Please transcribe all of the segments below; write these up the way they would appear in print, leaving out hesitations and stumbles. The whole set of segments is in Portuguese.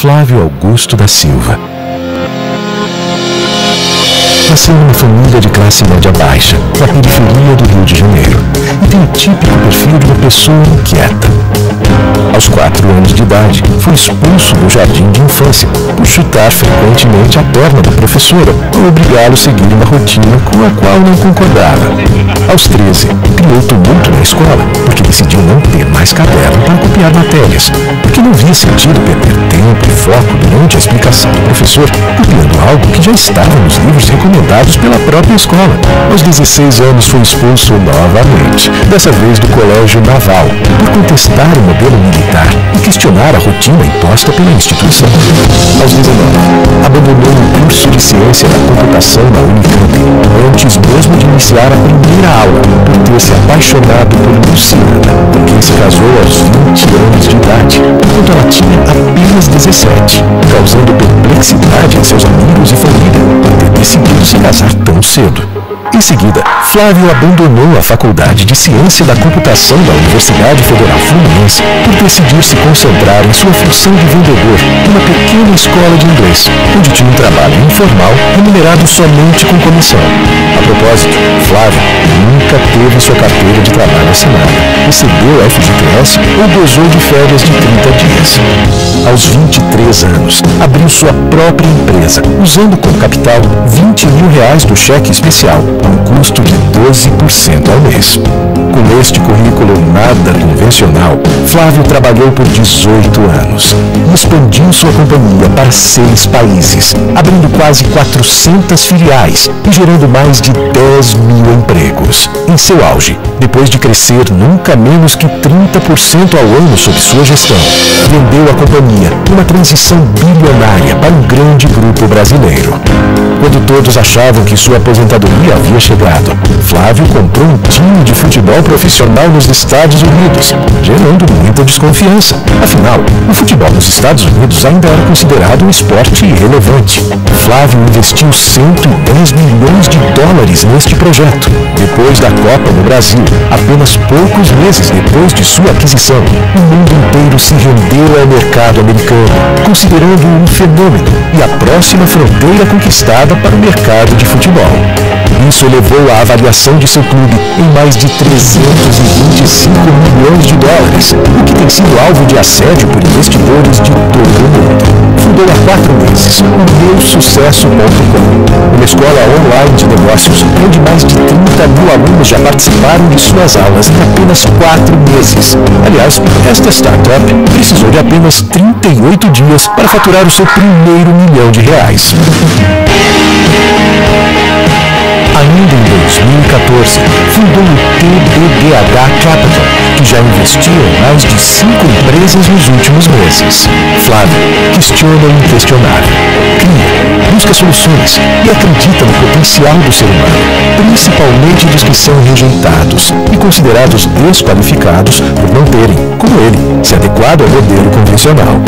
Flávio Augusto da Silva. Nasceu numa família de classe média baixa, na periferia do Rio de Janeiro, e tem o típico perfil de uma pessoa inquieta. Aos 4 anos de idade, foi expulso do jardim de infância por chutar frequentemente a perna da professora ou obrigá-lo a seguir uma rotina com a qual não concordava. Aos 13, criou tumulto na escola porque decidiu não ter mais caderno para copiar matérias, porque não via sentido perder tempo e foco durante a explicação do professor, copiando algo que já estava nos livros recomendados pela própria escola. Aos 16 anos foi expulso novamente, dessa vez do Colégio Naval, por contestar o modelo militar e questionar a rotina imposta pela instituição. Aos 19, abandonou o curso de ciência da computação na Unicamp, antes mesmo de iniciar a primeira aula, por ter se apaixonado por Luciana, com quem se casou aos 20 anos de idade, enquanto ela tinha apenas 17, causando perplexidade em seus amigos e família por ter decidido se casar tão cedo. Em seguida, Flávio abandonou a Faculdade de Ciência da Computação da Universidade Federal Fluminense por decidir se concentrar em sua função de vendedor numa pequena escola de inglês, onde tinha um trabalho informal remunerado somente com comissão. A propósito, Flávio nunca teve sua carteira de trabalho assinada, recebeu a FGTS ou gozou de férias de 30 dias. Aos 23 anos, abriu sua própria empresa, usando como capital R$20 mil do cheque especial, a um custo de 12% ao mês. Com este currículo nada convencional, Flávio trabalhou por 18 anos e expandiu sua companhia para 6 países, abrindo quase 400 filiais e gerando mais de 10 mil empregos. Em seu auge, depois de crescer nunca menos que 30% ao ano sob sua gestão, vendeu a companhia numa transição bilionária para um grande grupo brasileiro. Quando todos achavam que sua aposentadoria havia chegado, Flávio comprou um time de futebol profissional nos Estados Unidos, gerando muita desconfiança. Afinal, o futebol nos Estados Unidos ainda era considerado um esporte irrelevante. Flávio investiu $110 milhões neste projeto. Depois da Copa no Brasil, apenas poucos meses depois de sua aquisição, o mundo inteiro se rendeu ao mercado americano, considerando-o um fenômeno e a próxima fronteira conquistada para o mercado de futebol. Isso elevou a avaliação de seu clube em mais de $325 milhões, o que tem sido alvo de assédio por investidores de todo o mundo. Fundou há 4 meses o meusucesso.com, uma escola online de negócios onde mais de 30 mil alunos já participaram de suas aulas em apenas 4 meses. Aliás, esta startup precisou de apenas 38 dias para faturar o seu primeiro R$1 milhão. Ainda em 2014, fundou o TBDH Capital, que já investiu em mais de 5 empresas nos últimos meses. Flávio questiona o inquestionável, cria, busca soluções e acredita no potencial do ser humano, principalmente dos que são rejeitados e considerados desqualificados por não terem, como ele, se adequado ao modelo convencional.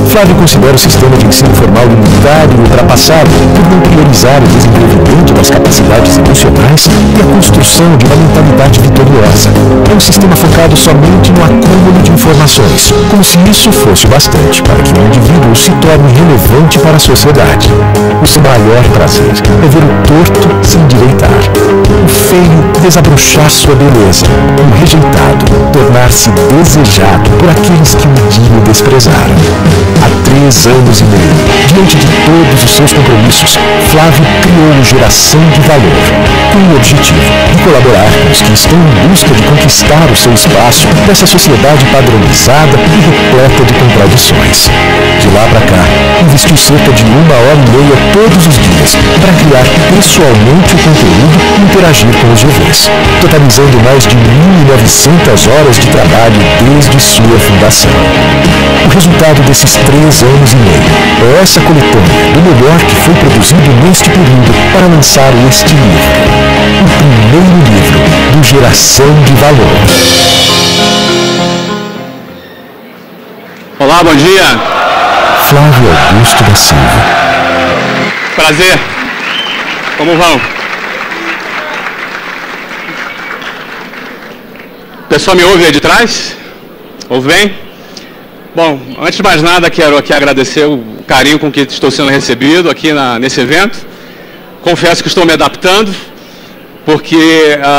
Flávio considera o sistema de ensino formal limitado e ultrapassado por não priorizar o desenvolvimento das capacidades emocionais e a construção de uma mentalidade vitoriosa. É um sistema focado somente no acúmulo de informações, como se isso fosse bastante para que o indivíduo se torne relevante para a sociedade. O seu maior prazer é ver o torto se endireitar, o feio desabrochar sua beleza, o rejeitado tornar-se desejado por aqueles que um dia o desprezaram. Há 3 anos e meio, diante de todos os seus compromissos, Flávio criou o Geração de Valor, com o objetivo de colaborar com os que estão em busca de conquistar o seu espaço nessa sociedade padronizada e repleta de contradições. De lá para cá, investiu cerca de 1h30 todos os dias para criar pessoalmente o conteúdo e interagir com os GVs, totalizando mais de 1.900 horas de trabalho desde sua fundação. O resultado desses 3 anos e meio é essa coletânea do melhor que foi produzido neste período para lançar este livro, o primeiro livro do Geração de Valor. Olá, bom dia. Flávio Augusto da Silva. Prazer. Como vão? O pessoal me ouve aí de trás? Ouve bem? Bom, antes de mais nada, quero aqui agradecer o carinho com que estou sendo recebido aqui nesse evento. Confesso que estou me adaptando, porque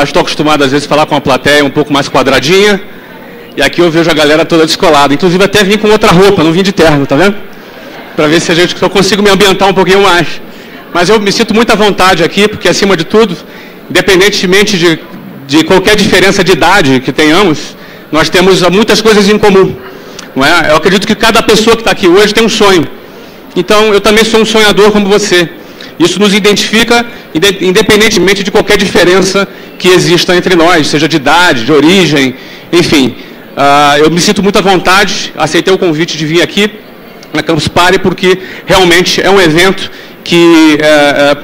estou acostumado, às vezes, a falar com uma plateia um pouco mais quadradinha, e aqui eu vejo a galera toda descolada. Inclusive, até vim com outra roupa, não vim de terno, tá vendo? Para ver se eu consigo me ambientar um pouquinho mais. Mas eu me sinto muito à vontade aqui, porque, acima de tudo, independentemente de qualquer diferença de idade que tenhamos, nós temos muitas coisas em comum. Não é? Eu acredito que cada pessoa que está aqui hoje tem um sonho. Então, eu também sou um sonhador como você. Isso nos identifica, independentemente de qualquer diferença que exista entre nós, seja de idade, de origem, enfim. Eu me sinto muito à vontade, aceitei o convite de vir aqui na Campus Party, porque realmente é um evento que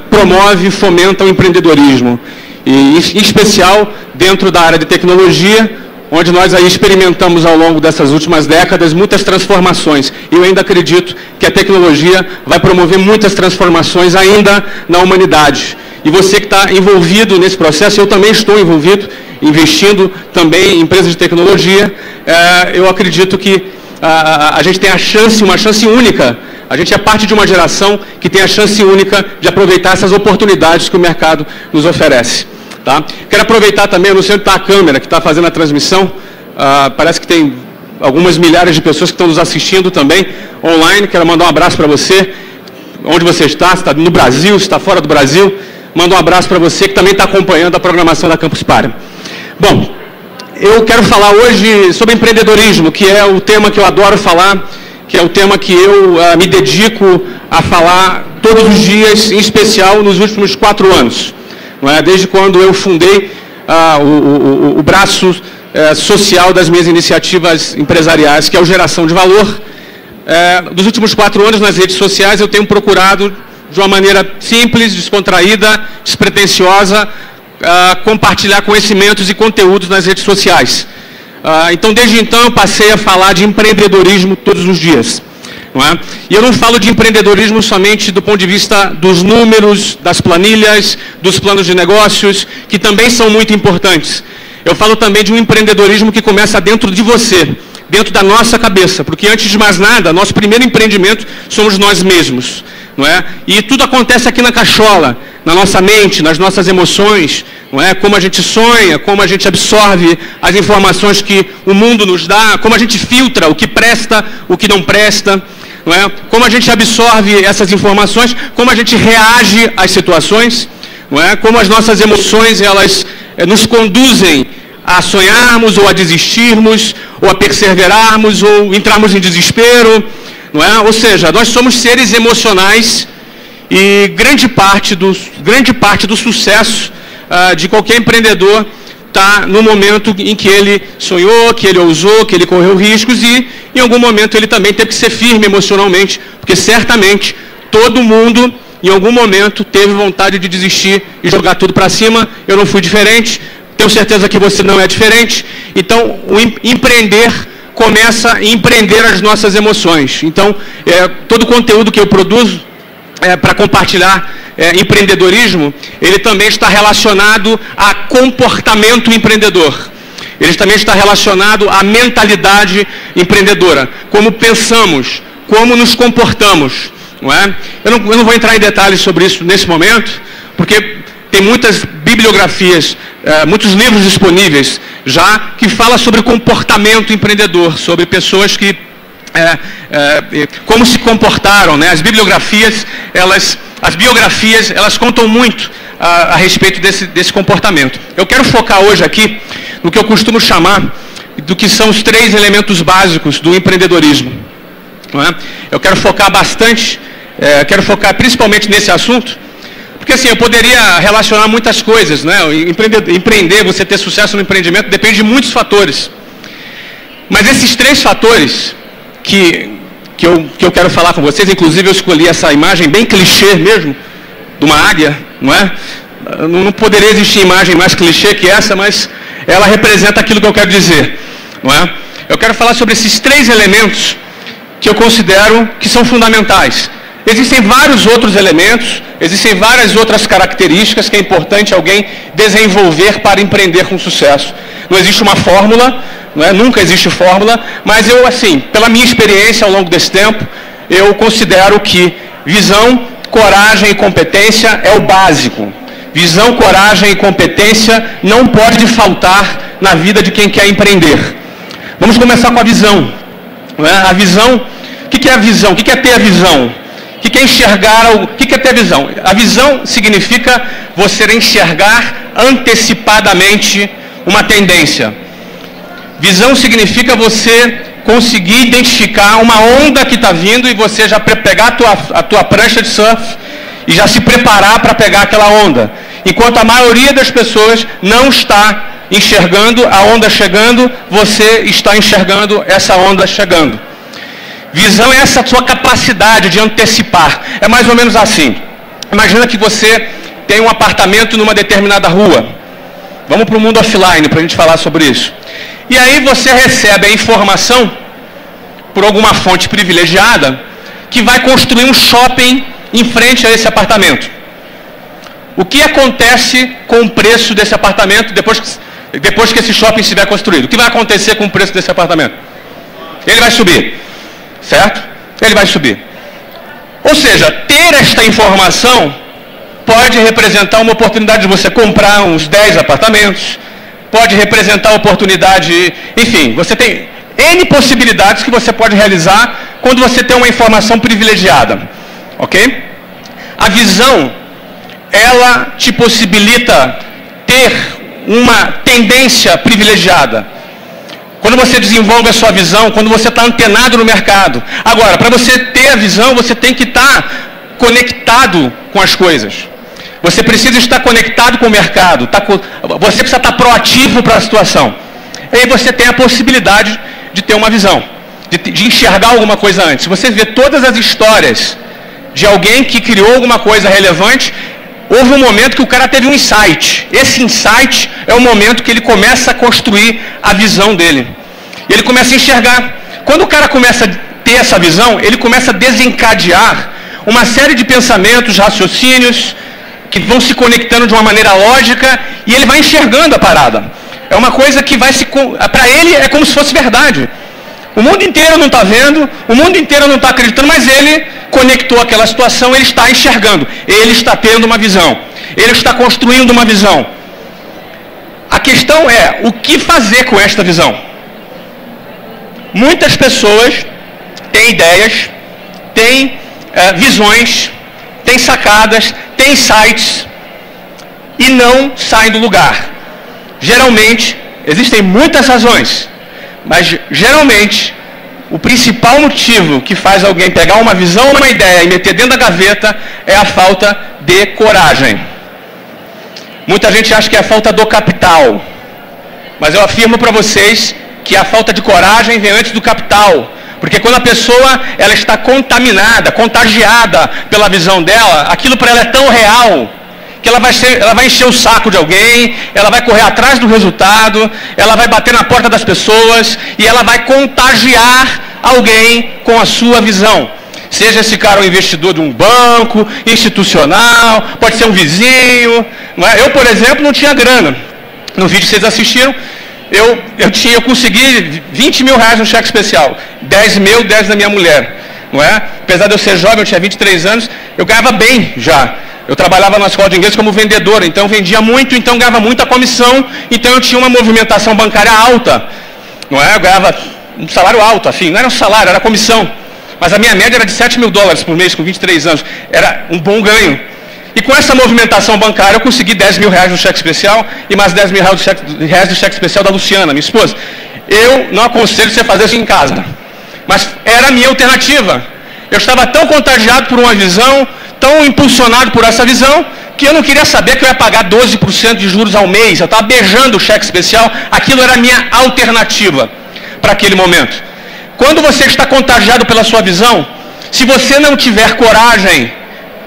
promove e fomenta o empreendedorismo. E, em especial, dentro da área de tecnologia, onde nós aí experimentamos ao longo dessas últimas décadas muitas transformações. E eu ainda acredito que a tecnologia vai promover muitas transformações ainda na humanidade. E você que está envolvido nesse processo, eu também estou envolvido, investindo também em empresas de tecnologia, eu acredito que a gente tem uma chance única. A gente é parte de uma geração que tem a chance única de aproveitar essas oportunidades que o mercado nos oferece. Tá? Quero aproveitar também, no centro está a câmera que está fazendo a transmissão, parece que tem algumas milhares de pessoas que estão nos assistindo também online. Quero mandar um abraço para você, onde você está, se está no Brasil, se está fora do Brasil, manda um abraço para você que também está acompanhando a programação da Campus Party. Bom, eu quero falar hoje sobre empreendedorismo, que é o tema que eu adoro falar, que é o tema que eu me dedico a falar todos os dias, em especial nos últimos 4 anos. Não é? Desde quando eu fundei o braço social das minhas iniciativas empresariais, que é o Geração de Valor. Dos últimos 4 anos nas redes sociais eu tenho procurado, de uma maneira simples, descontraída, despretensiosa, compartilhar conhecimentos e conteúdos nas redes sociais. Então, desde então, eu passei a falar de empreendedorismo todos os dias. Não é? E eu não falo de empreendedorismo somente do ponto de vista dos números, das planilhas, dos planos de negócios, que também são muito importantes. Eu falo também de um empreendedorismo que começa dentro de você, dentro da nossa cabeça, porque antes de mais nada, nosso primeiro empreendimento somos nós mesmos. Não é? E tudo acontece aqui na cachola, na nossa mente, nas nossas emoções, não é? Como a gente sonha, como a gente absorve as informações que o mundo nos dá, como a gente filtra o que presta, o que não presta, não é? Como a gente absorve essas informações, como a gente reage às situações, não é? Como as nossas emoções elas nos conduzem a sonharmos ou a desistirmos, ou a perseverarmos ou entrarmos em desespero. Não é? Ou seja, nós somos seres emocionais e grande parte do sucesso de qualquer empreendedor está no momento em que ele sonhou, que ele ousou, que ele correu riscos e em algum momento ele também teve que ser firme emocionalmente, porque certamente todo mundo em algum momento teve vontade de desistir e jogar tudo para cima. Eu não fui diferente, tenho certeza que você não é diferente. Então, o empreender começa a empreender as nossas emoções. Então, todo o conteúdo que eu produzo para compartilhar empreendedorismo, ele também está relacionado a comportamento empreendedor. Ele também está relacionado à mentalidade empreendedora. Como pensamos, como nos comportamos. Não é? Eu não vou entrar em detalhes sobre isso nesse momento, porque tem muitas bibliografias, muitos livros disponíveis já que falam sobre comportamento empreendedor, sobre pessoas que como se comportaram, né? As biografias elas contam muito a respeito desse comportamento. Eu quero focar hoje aqui no que eu costumo chamar do que são os 3 elementos básicos do empreendedorismo. Não é? Eu quero focar bastante, quero focar principalmente nesse assunto, porque assim, eu poderia relacionar muitas coisas, né? Empreender, você ter sucesso no empreendimento, depende de muitos fatores. Mas esses 3 fatores que eu quero falar com vocês, inclusive eu escolhi essa imagem bem clichê mesmo, de uma águia, não é? Não poderia existir imagem mais clichê que essa, mas ela representa aquilo que eu quero dizer, não é? Eu quero falar sobre esses 3 elementos que eu considero que são fundamentais. Existem vários outros elementos, existem várias outras características que é importante alguém desenvolver para empreender com sucesso. Não existe uma fórmula, não é? Nunca existe fórmula, mas eu, assim, pela minha experiência ao longo desse tempo, eu considero que visão, coragem e competência é o básico. Visão, coragem e competência não pode faltar na vida de quem quer empreender. Vamos começar com a visão. Não é? A visão, o que é a visão? O que é ter a visão? O que é enxergar? O que é ter a visão? A visão significa você enxergar antecipadamente uma tendência. Visão significa você conseguir identificar uma onda que está vindo e você já pegar a tua prancha de surf e já se preparar para pegar aquela onda. Enquanto a maioria das pessoas não está enxergando a onda chegando, você está enxergando essa onda chegando. Visão é essa sua capacidade de antecipar. É mais ou menos assim. Imagina que você tem um apartamento numa determinada rua. Vamos para o mundo offline para a gente falar sobre isso. E aí você recebe a informação, por alguma fonte privilegiada, que vai construir um shopping em frente a esse apartamento. O que acontece com o preço desse apartamento depois que esse shopping estiver construído? O que vai acontecer com o preço desse apartamento? Ele vai subir, certo? Ele vai subir. Ou seja, ter esta informação pode representar uma oportunidade de você comprar uns 10 apartamentos, pode representar a oportunidade, enfim, você tem N possibilidades que você pode realizar quando você tem uma informação privilegiada, ok? A visão, ela te possibilita ter uma tendência privilegiada. Quando você desenvolve a sua visão, quando você está antenado no mercado. Agora, para você ter a visão, você tem que estar conectado com as coisas. Você precisa estar conectado com o mercado. Você precisa estar proativo para a situação. E aí você tem a possibilidade de ter uma visão, de enxergar alguma coisa antes. Se você vê todas as histórias de alguém que criou alguma coisa relevante, houve um momento que o cara teve um insight. Esse insight é o momento que ele começa a construir a visão dele. E ele começa a enxergar. Quando o cara começa a ter essa visão, ele começa a desencadear uma série de pensamentos, raciocínios, que vão se conectando de uma maneira lógica, e ele vai enxergando a parada. É uma coisa que vai se... Para ele é como se fosse verdade. O mundo inteiro não está vendo, o mundo inteiro não está acreditando, mas ele conectou aquela situação, ele está enxergando, ele está tendo uma visão, ele está construindo uma visão. A questão é, o que fazer com esta visão? Muitas pessoas têm ideias, têm visões, têm sacadas, têm insights e não saem do lugar. Geralmente, existem muitas razões, mas geralmente o principal motivo que faz alguém pegar uma visão, uma ideia e meter dentro da gaveta é a falta de coragem. Muita gente acha que é a falta do capital, mas eu afirmo para vocês que a falta de coragem vem antes do capital. Porque quando a pessoa ela está contaminada, contagiada pela visão dela, aquilo para ela é tão real que ela vai encher o saco de alguém, ela vai correr atrás do resultado, ela vai bater na porta das pessoas e ela vai contagiar alguém com a sua visão. Seja esse cara um investidor de um banco, institucional, pode ser um vizinho. Não é? Eu, por exemplo, não tinha grana. No vídeo que vocês assistiram, eu consegui 20 mil reais no cheque especial. 10 meu, 10 da minha mulher. Não é? Apesar de eu ser jovem, eu tinha 23 anos, eu ganhava bem já. Eu trabalhava na escola de inglês como vendedor, então eu vendia muito, então ganhava muita comissão, então eu tinha uma movimentação bancária alta. Não é? Eu ganhava um salário alto, assim, não era um salário, era comissão. Mas a minha média era de 7 mil dólares por mês, com 23 anos. Era um bom ganho. E com essa movimentação bancária, eu consegui 10 mil reais no cheque especial e mais 10 mil reais do cheque especial da Luciana, minha esposa. Eu não aconselho você fazer isso em casa. Mas era a minha alternativa. Eu estava tão contagiado por uma visão, tão impulsionado por essa visão, que eu não queria saber que eu ia pagar 12% de juros ao mês. Eu estava beijando o cheque especial. Aquilo era a minha alternativa para aquele momento. Quando você está contagiado pela sua visão, se você não tiver coragem,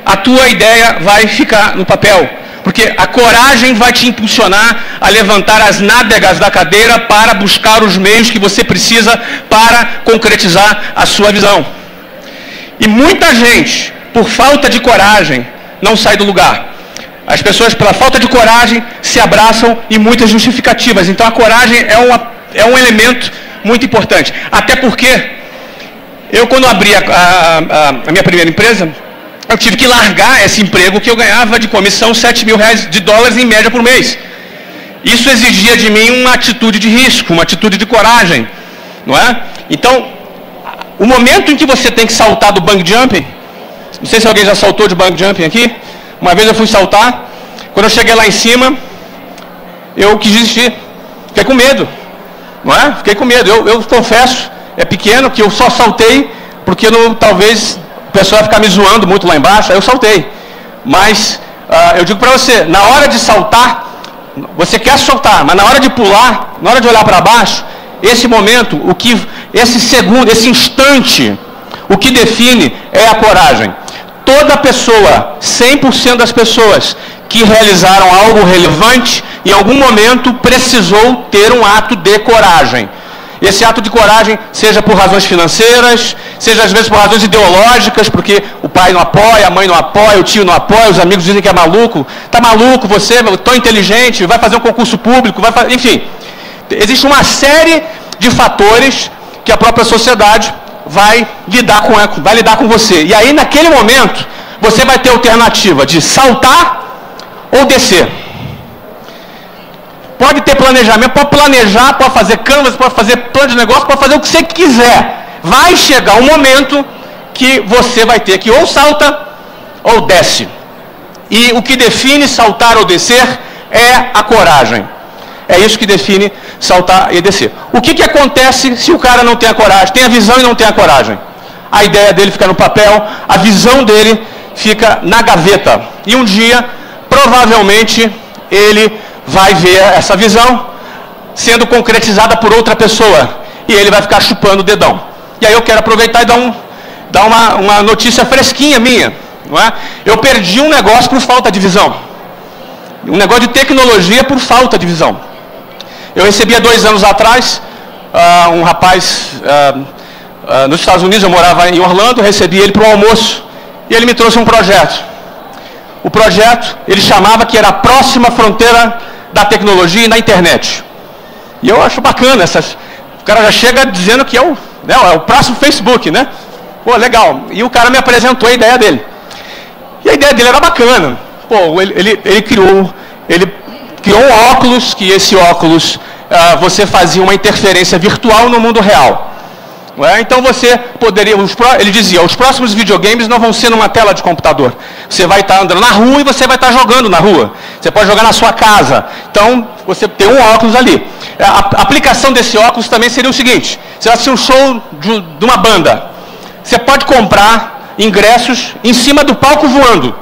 a tua ideia vai ficar no papel. Porque a coragem vai te impulsionar a levantar as nádegas da cadeira para buscar os meios que você precisa para concretizar a sua visão. E muita gente, por falta de coragem, não sai do lugar. As pessoas, pela falta de coragem, se abraçam em muitas justificativas. Então a coragem é um elemento muito importante. Até porque eu, quando abri a minha primeira empresa, eu tive que largar esse emprego que eu ganhava de comissão $7.000 em média por mês. Isso exigia de mim uma atitude de risco, uma atitude de coragem, não é? Então, o momento em que você tem que saltar do bungee jumping, não sei se alguém já saltou de bungee jumping aqui, uma vez eu fui saltar, quando eu cheguei lá em cima, eu quis desistir, fiquei com medo, não é? Fiquei com medo, eu confesso, é pequeno, que eu só saltei, porque talvez o pessoal ia ficar me zoando muito lá embaixo, aí eu saltei. Mas, eu digo para você, na hora de saltar, você quer soltar, mas na hora de pular, na hora de olhar para baixo, esse momento, esse segundo, esse instante, o que define é a coragem. Toda pessoa, 100% das pessoas que realizaram algo relevante, em algum momento precisou ter um ato de coragem. Esse ato de coragem, seja por razões financeiras, seja às vezes por razões ideológicas, porque o pai não apoia, a mãe não apoia, o tio não apoia, os amigos dizem que é maluco. Tá maluco você, tão inteligente, vai fazer um concurso público, enfim. Existe uma série de fatores que a própria sociedade vai lidar com você. E aí, naquele momento, você vai ter a alternativa de saltar ou descer. Pode ter planejamento, pode planejar, pode fazer canvas, pode fazer plano de negócio, pode fazer o que você quiser. Vai chegar um momento que você vai ter que ou salta ou desce. E o que define saltar ou descer é a coragem. É isso que define saltar e descer. O que acontece se o cara não tem a coragem? Tem a visão e não tem a coragem. A ideia dele fica no papel, a visão dele fica na gaveta. E um dia, provavelmente, ele vai ver essa visão sendo concretizada por outra pessoa. E ele vai ficar chupando o dedão. E aí eu quero aproveitar e dar uma notícia fresquinha minha. Não é? Eu perdi um negócio por falta de visão. Um negócio de tecnologia por falta de visão. Eu recebi há 2 anos atrás, um rapaz nos Estados Unidos, eu morava em Orlando, recebi ele para o almoço e ele me trouxe um projeto. O projeto, ele chamava que era a próxima fronteira da tecnologia e da internet. E eu acho bacana, o cara já chega dizendo que é o próximo Facebook, né? Pô, legal. E o cara me apresentou a ideia dele. E a ideia dele era bacana. Pô, ele criou um óculos, que esse óculos você fazia uma interferência virtual no mundo real. Não é? Então você poderia, ele dizia, os próximos videogames não vão ser numa tela de computador. Você vai estar andando na rua e você vai estar jogando na rua. Você pode jogar na sua casa. Então você tem um óculos ali. A aplicação desse óculos também seria o seguinte: você vai assistir um show de uma banda. Você pode comprar ingressos em cima do palco voando.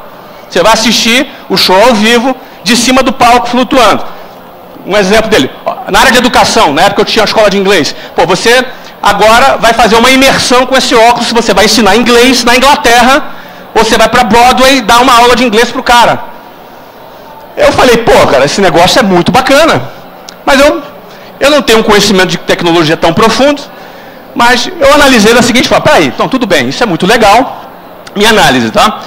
Você vai assistir o show ao vivo de cima do palco flutuando. Um exemplo dele, na área de educação, na época eu tinha uma escola de inglês. Pô, você agora vai fazer uma imersão com esse óculos, você vai ensinar inglês na Inglaterra, ou você vai para Broadway e dar uma aula de inglês pro cara. Eu falei, pô, cara, esse negócio é muito bacana. Mas eu não tenho um conhecimento de tecnologia tão profundo, mas eu analisei da seguinte forma: peraí, então tudo bem, isso é muito legal, minha análise, tá?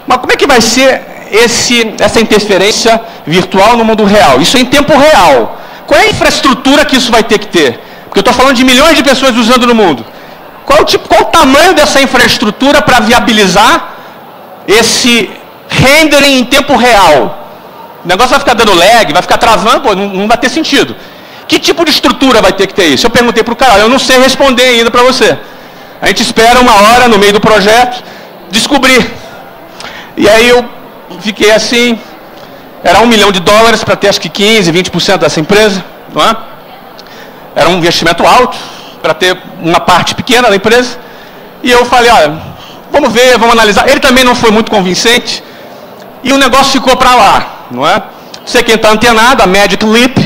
Mas como é que vai ser essa interferência virtual no mundo real? Isso é em tempo real. Qual é a infraestrutura que isso vai ter que ter? Porque eu estou falando de milhões de pessoas usando no mundo. Qual o tamanho dessa infraestrutura para viabilizar esse rendering em tempo real? O negócio vai ficar dando lag, vai ficar travando, pô, não vai ter sentido. Que tipo de estrutura vai ter que ter isso? Eu perguntei para o cara, eu não sei responder ainda para você. A gente espera uma hora no meio do projeto descobrir. E aí eu fiquei assim, era $1 milhão para ter acho que 15%, 20% dessa empresa, não é? Era um investimento alto para ter uma parte pequena da empresa. E eu falei, olha, vamos ver, vamos analisar. Ele também não foi muito convincente e o negócio ficou para lá, não é? Você quem está antenado, a Magic Leap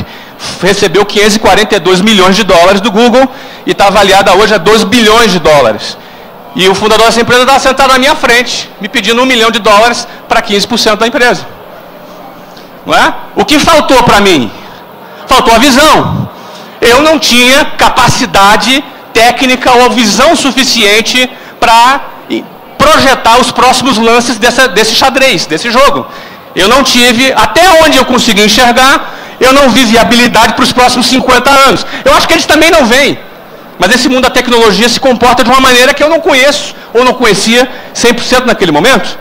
recebeu $542 milhões do Google e está avaliada hoje a $2 bilhões. E o fundador dessa empresa estava sentado na minha frente, me pedindo $1 milhão para 15% da empresa. Não é? O que faltou para mim? Faltou a visão. Eu não tinha capacidade técnica ou visão suficiente para projetar os próximos lances desse xadrez, desse jogo. Eu não tive, até onde eu consegui enxergar, eu não vi viabilidade para os próximos 50 anos. Eu acho que eles também não veem. Mas esse mundo da tecnologia se comporta de uma maneira que eu não conheço, ou não conhecia 100% naquele momento.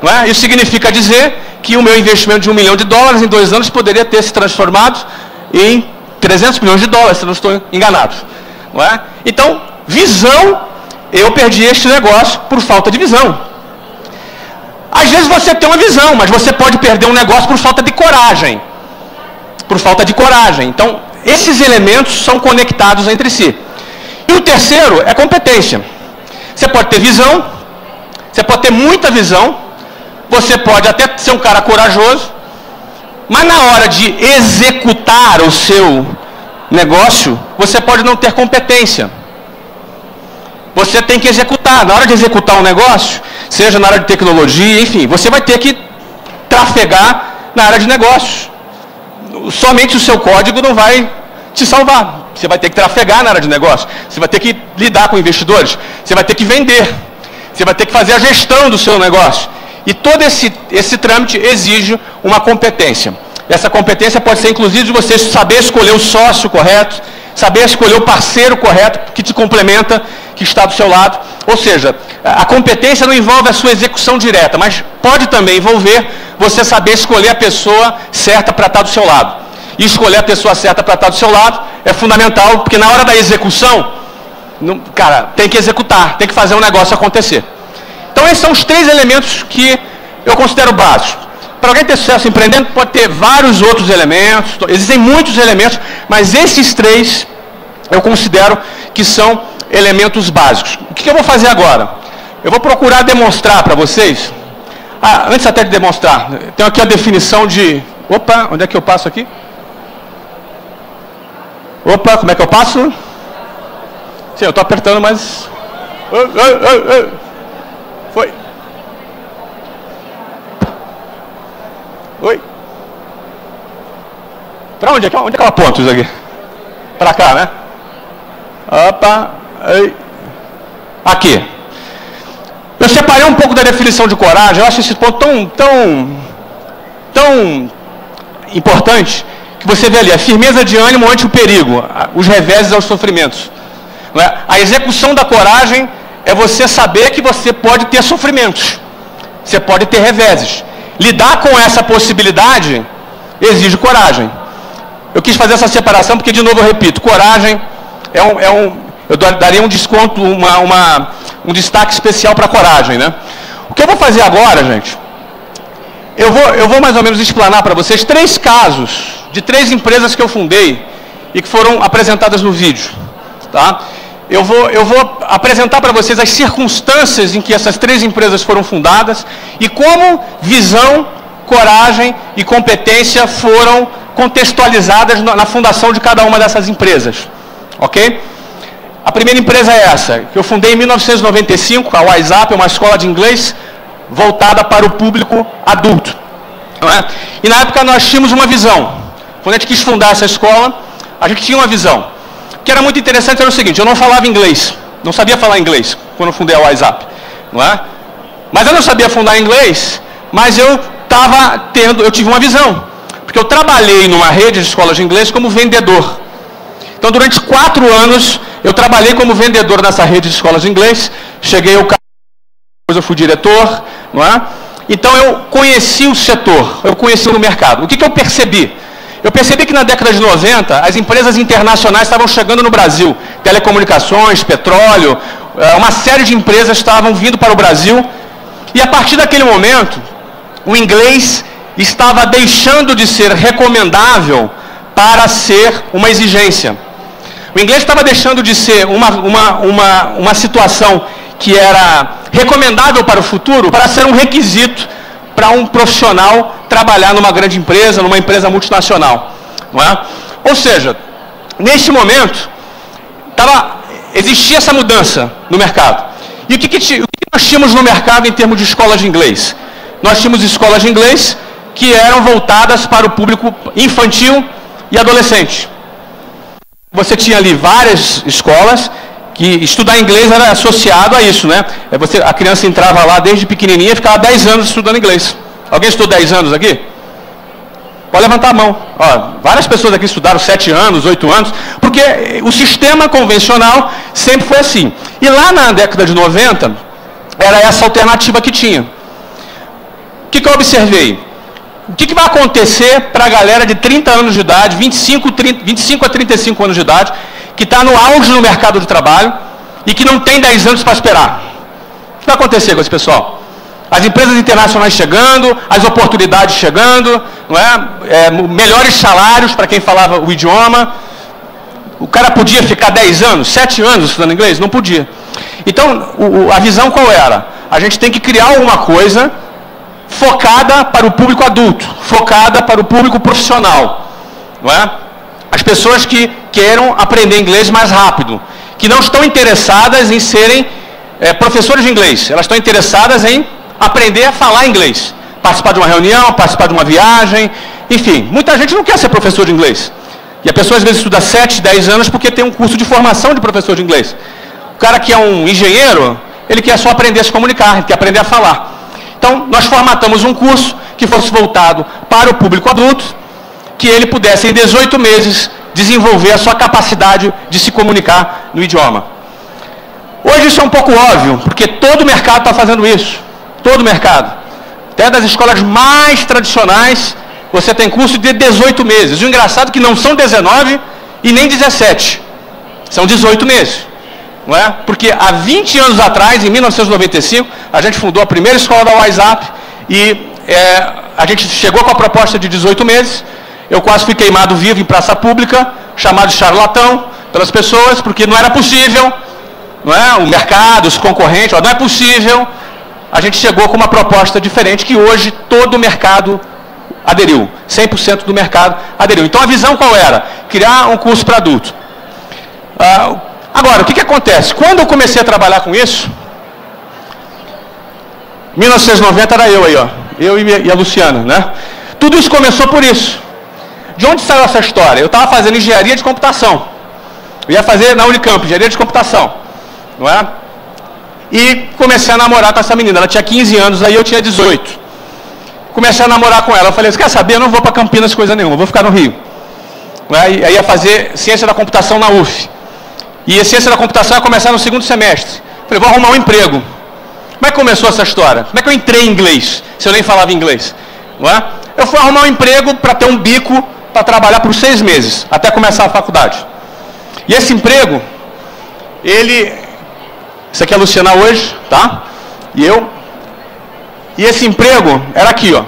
Não é? Isso significa dizer que o meu investimento de $1 milhão em 2 anos poderia ter se transformado em 300 milhões de dólares, se não estou enganado. Não é? Então, visão, eu perdi este negócio por falta de visão. Às vezes você tem uma visão, mas você pode perder um negócio por falta de coragem. Por falta de coragem. Então, esses elementos são conectados entre si. E o terceiro é competência. Você pode ter visão, você pode ter muita visão, você pode até ser um cara corajoso, mas na hora de executar o seu negócio, você pode não ter competência. Você tem que executar. Na hora de executar um negócio, seja na área de tecnologia, enfim, você vai ter que trafegar na área de negócios. Somente o seu código não vai te salvar. Você vai ter que trafegar na área de negócio. Você vai ter que lidar com investidores. Você vai ter que vender. Você vai ter que fazer a gestão do seu negócio. E todo esse trâmite exige uma competência. Essa competência pode ser, inclusive, de você saber escolher o sócio correto, saber escolher o parceiro correto que te complementa, que está do seu lado. Ou seja, a competência não envolve a sua execução direta, mas pode também envolver você saber escolher a pessoa certa para estar do seu lado. E escolher a pessoa certa para estar do seu lado é fundamental, porque na hora da execução, cara, tem que executar, tem que fazer um negócio acontecer. Então esses são os 3 elementos que eu considero básicos. Para alguém ter sucesso empreendendo, pode ter vários outros elementos, existem muitos elementos, mas esses 3 eu considero que são elementos básicos. O que eu vou fazer agora? Eu vou procurar demonstrar para vocês. Antes até de demonstrar, tenho aqui a definição de... Opa, onde é que eu passo aqui? Opa, como é que eu passo? Sim, eu estou apertando, mas... Foi. Oi. Para onde é que eu aponto isso aqui? Para cá, né? Opa. Ei. Aqui. Eu separei um pouco da definição de coragem. Eu acho esse ponto tão importante, que você vê ali, a firmeza de ânimo ante o perigo, os reveses aos sofrimentos. Não é? A execução da coragem é você saber que você pode ter sofrimentos, você pode ter reveses. Lidar com essa possibilidade exige coragem. Eu quis fazer essa separação porque, de novo, eu repito, coragem eu daria um desconto, um destaque especial para a coragem, né? O que eu vou fazer agora, gente, eu vou mais ou menos explanar para vocês 3 casos de 3 empresas que eu fundei e que foram apresentadas no vídeo, tá? Eu vou apresentar para vocês as circunstâncias em que essas 3 empresas foram fundadas e como visão, coragem e competência foram contextualizadas na fundação de cada uma dessas empresas, ok? A primeira empresa é essa, que eu fundei em 1995, a WhatsApp, uma escola de inglês voltada para o público adulto. Não é? E na época nós tínhamos uma visão. Quando a gente quis fundar essa escola, a gente tinha uma visão. O que era muito interessante era o seguinte, eu não falava inglês, não sabia falar inglês quando eu fundei a WhatsApp. Não é? Mas eu não sabia fundar inglês, mas eu tive uma visão. Porque eu trabalhei numa rede de escolas de inglês como vendedor. Então, durante 4 anos, eu trabalhei como vendedor nessa rede de escolas de inglês. Cheguei ao cargo, depois eu fui diretor, não é? Então, eu conheci o setor, eu conheci o mercado. O que eu percebi? Eu percebi que na década de 90, as empresas internacionais estavam chegando no Brasil. Telecomunicações, petróleo, uma série de empresas estavam vindo para o Brasil. E a partir daquele momento, o inglês estava deixando de ser recomendável para ser uma exigência. O inglês estava deixando de ser uma situação que era recomendável para o futuro, para ser um requisito para um profissional trabalhar numa grande empresa, numa empresa multinacional. Não é? Ou seja, neste momento, existia essa mudança no mercado. E o que nós tínhamos no mercado em termos de escolas de inglês? Nós tínhamos escolas de inglês que eram voltadas para o público infantil e adolescente. Você tinha ali várias escolas que estudar inglês era associado a isso, né? A criança entrava lá desde pequenininha e ficava 10 anos estudando inglês. Alguém estudou 10 anos aqui? Pode levantar a mão. Ó, várias pessoas aqui estudaram 7 anos, 8 anos, porque o sistema convencional sempre foi assim. E lá na década de 90, era essa alternativa que tinha. O que eu observei? O que vai acontecer para a galera de 30 anos de idade, 25 a 35 anos de idade, que está no auge no mercado de trabalho e que não tem 10 anos para esperar? O que vai acontecer com esse pessoal? As empresas internacionais chegando, as oportunidades chegando, não é? Melhores salários para quem falava o idioma. O cara podia ficar 10 anos, 7 anos estudando inglês? Não podia. Então, a visão qual era? A gente tem que criar alguma coisa focada para o público adulto, focada para o público profissional. Não é? As pessoas que queiram aprender inglês mais rápido, que não estão interessadas em serem professores de inglês, elas estão interessadas em aprender a falar inglês, participar de uma reunião, participar de uma viagem, enfim. Muita gente não quer ser professor de inglês. E a pessoa às vezes estuda 7, 10 anos porque tem um curso de formação de professor de inglês. O cara que é um engenheiro, ele quer só aprender a se comunicar, ele quer aprender a falar. Então, nós formatamos um curso que fosse voltado para o público adulto, que ele pudesse, em 18 meses, desenvolver a sua capacidade de se comunicar no idioma. Hoje isso é um pouco óbvio, porque todo o mercado está fazendo isso. Todo o mercado. Até das escolas mais tradicionais, você tem curso de 18 meses. O engraçado é que não são 19 e nem 17. São 18 meses. Não é? Porque há 20 anos atrás, em 1995, a gente fundou a primeira escola da WhatsApp e a gente chegou com a proposta de 18 meses. Eu quase fui queimado vivo em praça pública, chamado de charlatão pelas pessoas, porque não era possível, não é? O mercado, os concorrentes, não é possível. A gente chegou com uma proposta diferente que hoje todo o mercado aderiu. 100% do mercado aderiu. Então a visão qual era? Criar um curso para adulto. Agora, o que acontece? Quando eu comecei a trabalhar com isso, 1990 era eu aí, ó. Eu e a Luciana, né? Tudo isso começou por isso. De onde saiu essa história? Eu estava fazendo engenharia de computação. Eu ia fazer na Unicamp, engenharia de computação. Não é? E comecei a namorar com essa menina. Ela tinha 15 anos, aí eu tinha 18. Comecei a namorar com ela. Eu falei, você quer saber? Eu não vou para Campinas coisa nenhuma, eu vou ficar no Rio. Aí ia fazer ciência da computação na UF. E a ciência da computação ia começar no segundo semestre. Falei, vou arrumar um emprego. Como é que começou essa história? Como é que eu entrei em inglês, se eu nem falava inglês? Não é? Eu fui arrumar um emprego para ter um bico para trabalhar por 6 meses, até começar a faculdade. E esse emprego, isso aqui é a Luciana hoje, tá? E eu. E esse emprego era aqui, ó.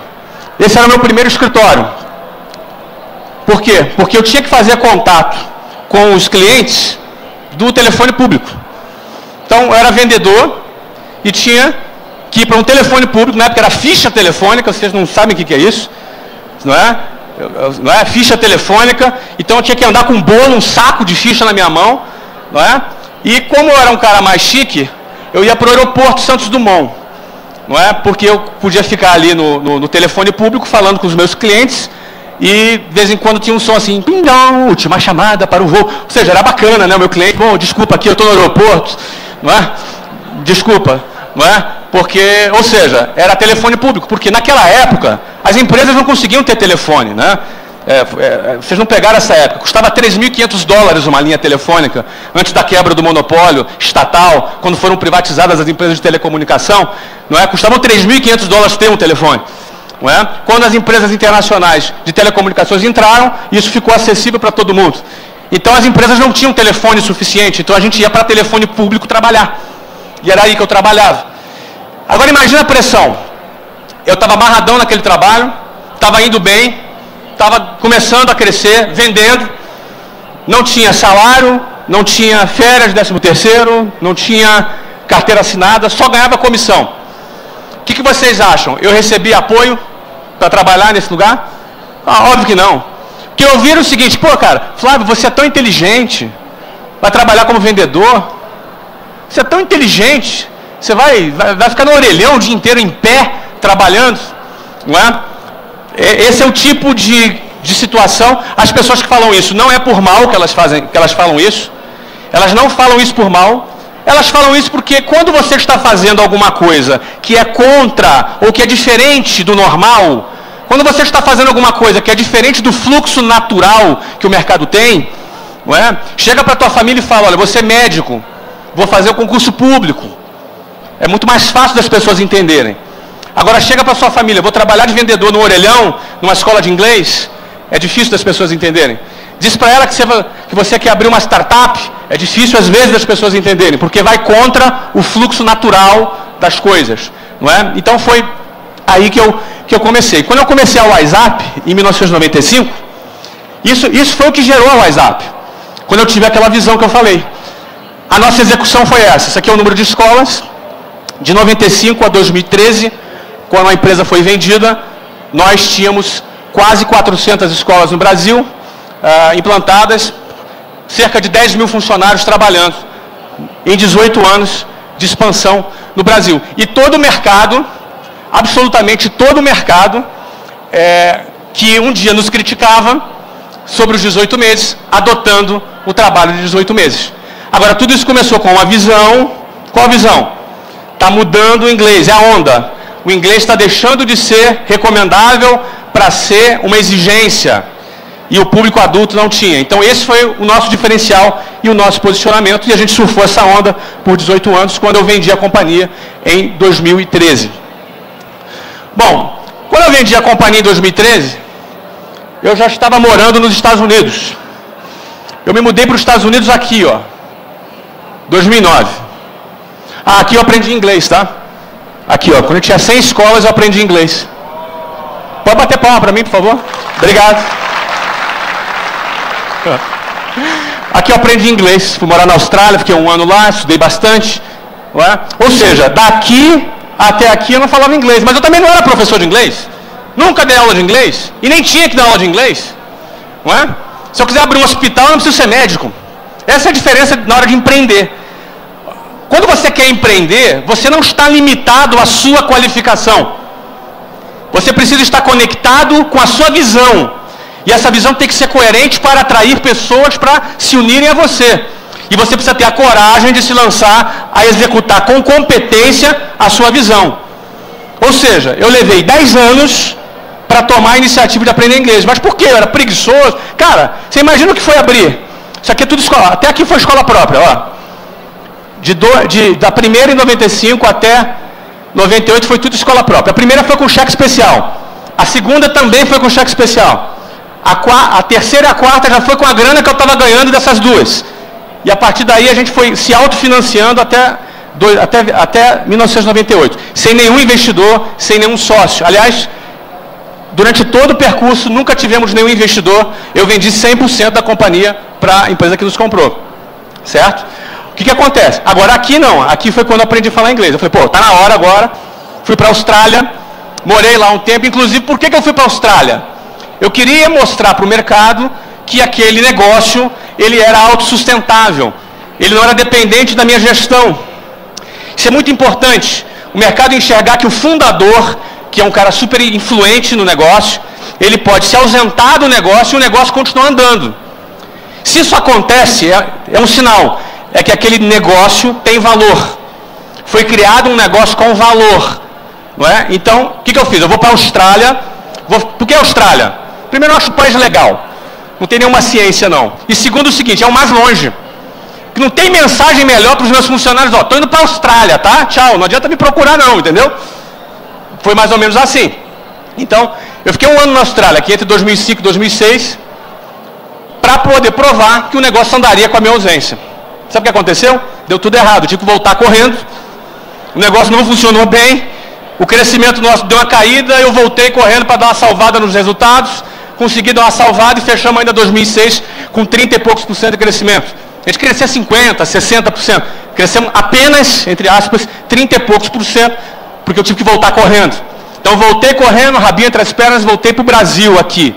Esse era o meu primeiro escritório. Por quê? Porque eu tinha que fazer contato com os clientes do telefone público. Então, eu era vendedor e tinha que ir para um telefone público, na época era ficha telefônica, vocês não sabem o que é isso, não é? Não é? Ficha telefônica, então eu tinha que andar com um bolo, um saco de ficha na minha mão, não é? E como eu era um cara mais chique, eu ia para o aeroporto Santos Dumont, não é? Porque eu podia ficar ali no telefone público falando com os meus clientes e de vez em quando tinha um som assim, pindão, última chamada para o voo. Ou seja, era bacana, né? O meu cliente, bom, desculpa aqui, eu estou no aeroporto, não é? Desculpa, não é? Porque, ou seja, era telefone público, porque naquela época as empresas não conseguiam ter telefone, né? Vocês não pegaram essa época, custava $3.500 uma linha telefônica, antes da quebra do monopólio estatal, quando foram privatizadas as empresas de telecomunicação, não é? Custavam $3.500 ter um telefone. Não é? Quando as empresas internacionais de telecomunicações entraram, isso ficou acessível para todo mundo. Então as empresas não tinham telefone suficiente, então a gente ia para telefone público trabalhar. E era aí que eu trabalhava. Agora imagina a pressão. Eu estava amarradão naquele trabalho, estava indo bem, estava começando a crescer, vendendo, não tinha salário, não tinha férias, 13º, não tinha carteira assinada, só ganhava comissão. O que vocês acham? Eu recebi apoio para trabalhar nesse lugar? Óbvio que não. Porque eu ouviram o seguinte, pô cara, Flávio, você é tão inteligente, vai trabalhar como vendedor, você é tão inteligente, você vai ficar no orelhão o dia inteiro em pé, trabalhando, não é? Esse é o tipo de situação. As pessoas que falam isso, não é por mal que elas falam isso, elas não falam isso por mal, elas falam isso porque quando você está fazendo alguma coisa que é contra ou que é diferente do normal, Quando você está fazendo alguma coisa que é diferente do fluxo natural que o mercado tem, não é? Chega para a tua família e fala, olha, você é médico, vou fazer o concurso público. É muito mais fácil das pessoas entenderem. Agora chega para a sua família, vou trabalhar de vendedor no Orelhão, numa escola de inglês, é difícil das pessoas entenderem. Diz para ela que você quer abrir uma startup, é difícil às vezes das pessoas entenderem, porque vai contra o fluxo natural das coisas, não é? Então foi aí que eu comecei. Quando eu comecei a WhatsApp, em 1995, isso foi o que gerou a WhatsApp. Quando eu tive aquela visão que eu falei. A nossa execução foi essa. Isso aqui é o número de escolas. De 95 a 2013, quando a empresa foi vendida, nós tínhamos quase 400 escolas no Brasil, implantadas, cerca de 10 mil funcionários trabalhando em 18 anos de expansão no Brasil. E todo o mercado, absolutamente todo o mercado, que um dia nos criticava sobre os 18 meses, adotando o trabalho de 18 meses. Agora, tudo isso começou com uma visão. Qual a visão? Está mudando o inglês, é a onda. O inglês está deixando de ser recomendável para ser uma exigência. E o público adulto não tinha. Então, esse foi o nosso diferencial e o nosso posicionamento. E a gente surfou essa onda por 18 anos, quando eu vendi a companhia em 2013. Bom, quando eu vendi a companhia em 2013, eu já estava morando nos Estados Unidos. Eu me mudei para os Estados Unidos aqui, ó, 2009. Aqui eu aprendi inglês, tá? Aqui, ó, quando eu tinha 100 escolas, eu aprendi inglês. Pode bater palma para mim, por favor? Obrigado. Aqui eu aprendi inglês. Fui morar na Austrália, fiquei um ano lá, estudei bastante. Não é? Ou seja, daqui até aqui eu não falava inglês. Mas eu também não era professor de inglês. Nunca dei aula de inglês. E nem tinha que dar aula de inglês. Não é? Se eu quiser abrir um hospital, eu não preciso ser médico. Essa é a diferença na hora de empreender. Quando você quer empreender, você não está limitado à sua qualificação. Você precisa estar conectado com a sua visão. E essa visão tem que ser coerente para atrair pessoas para se unirem a você. E você precisa ter a coragem de se lançar a executar com competência a sua visão. Ou seja, eu levei 10 anos para tomar a iniciativa de aprender inglês. Mas por quê? Eu era preguiçoso. Cara, você imagina o que foi abrir? Isso aqui é tudo escola. Até aqui foi escola própria, ó. Da primeira em 95 até 98 foi tudo escola própria. A primeira foi com cheque especial. A segunda também foi com cheque especial. A terceira e a quarta já foi com a grana que eu estava ganhando dessas duas. E a partir daí a gente foi se autofinanciando até 1998. Sem nenhum investidor, sem nenhum sócio. Aliás, durante todo o percurso nunca tivemos nenhum investidor. Eu vendi 100% da companhia para a empresa que nos comprou. Certo? O que acontece? Agora aqui não. Aqui foi quando eu aprendi a falar inglês. Eu falei, pô, tá na hora agora. Fui para a Austrália. Morei lá um tempo. Inclusive, por que eu fui para a Austrália? Eu queria mostrar para o mercado que aquele negócio, ele era autossustentável. Ele não era dependente da minha gestão. Isso é muito importante. O mercado enxergar que o fundador, que é um cara super influente no negócio, ele pode se ausentar do negócio e o negócio continua andando. Se isso acontece, é um sinal. É que aquele negócio tem valor. Foi criado um negócio com valor. Não é? Então, o que eu fiz? Eu vou para a Austrália. Por que a Austrália? Primeiro, eu acho o país legal. Não tem nenhuma ciência, não. E segundo, o seguinte, é o mais longe. Não tem mensagem melhor para os meus funcionários. Ó, estou indo para a Austrália, tá? Tchau, não adianta me procurar não, entendeu? Foi mais ou menos assim. Então, eu fiquei um ano na Austrália, aqui entre 2005 e 2006, para poder provar que o negócio andaria com a minha ausência. Sabe o que aconteceu? Deu tudo errado, eu tive que voltar correndo. O negócio não funcionou bem. O crescimento nosso deu uma caída, eu voltei correndo para dar uma salvada nos resultados. Consegui dar uma salvada e fechamos ainda 2006 com 30 e poucos % de crescimento. A gente crescia 50%, 60%. Crescemos apenas, entre aspas, 30 e poucos %, porque eu tive que voltar correndo. Então voltei correndo, rabinho entre as pernas, voltei para o Brasil aqui.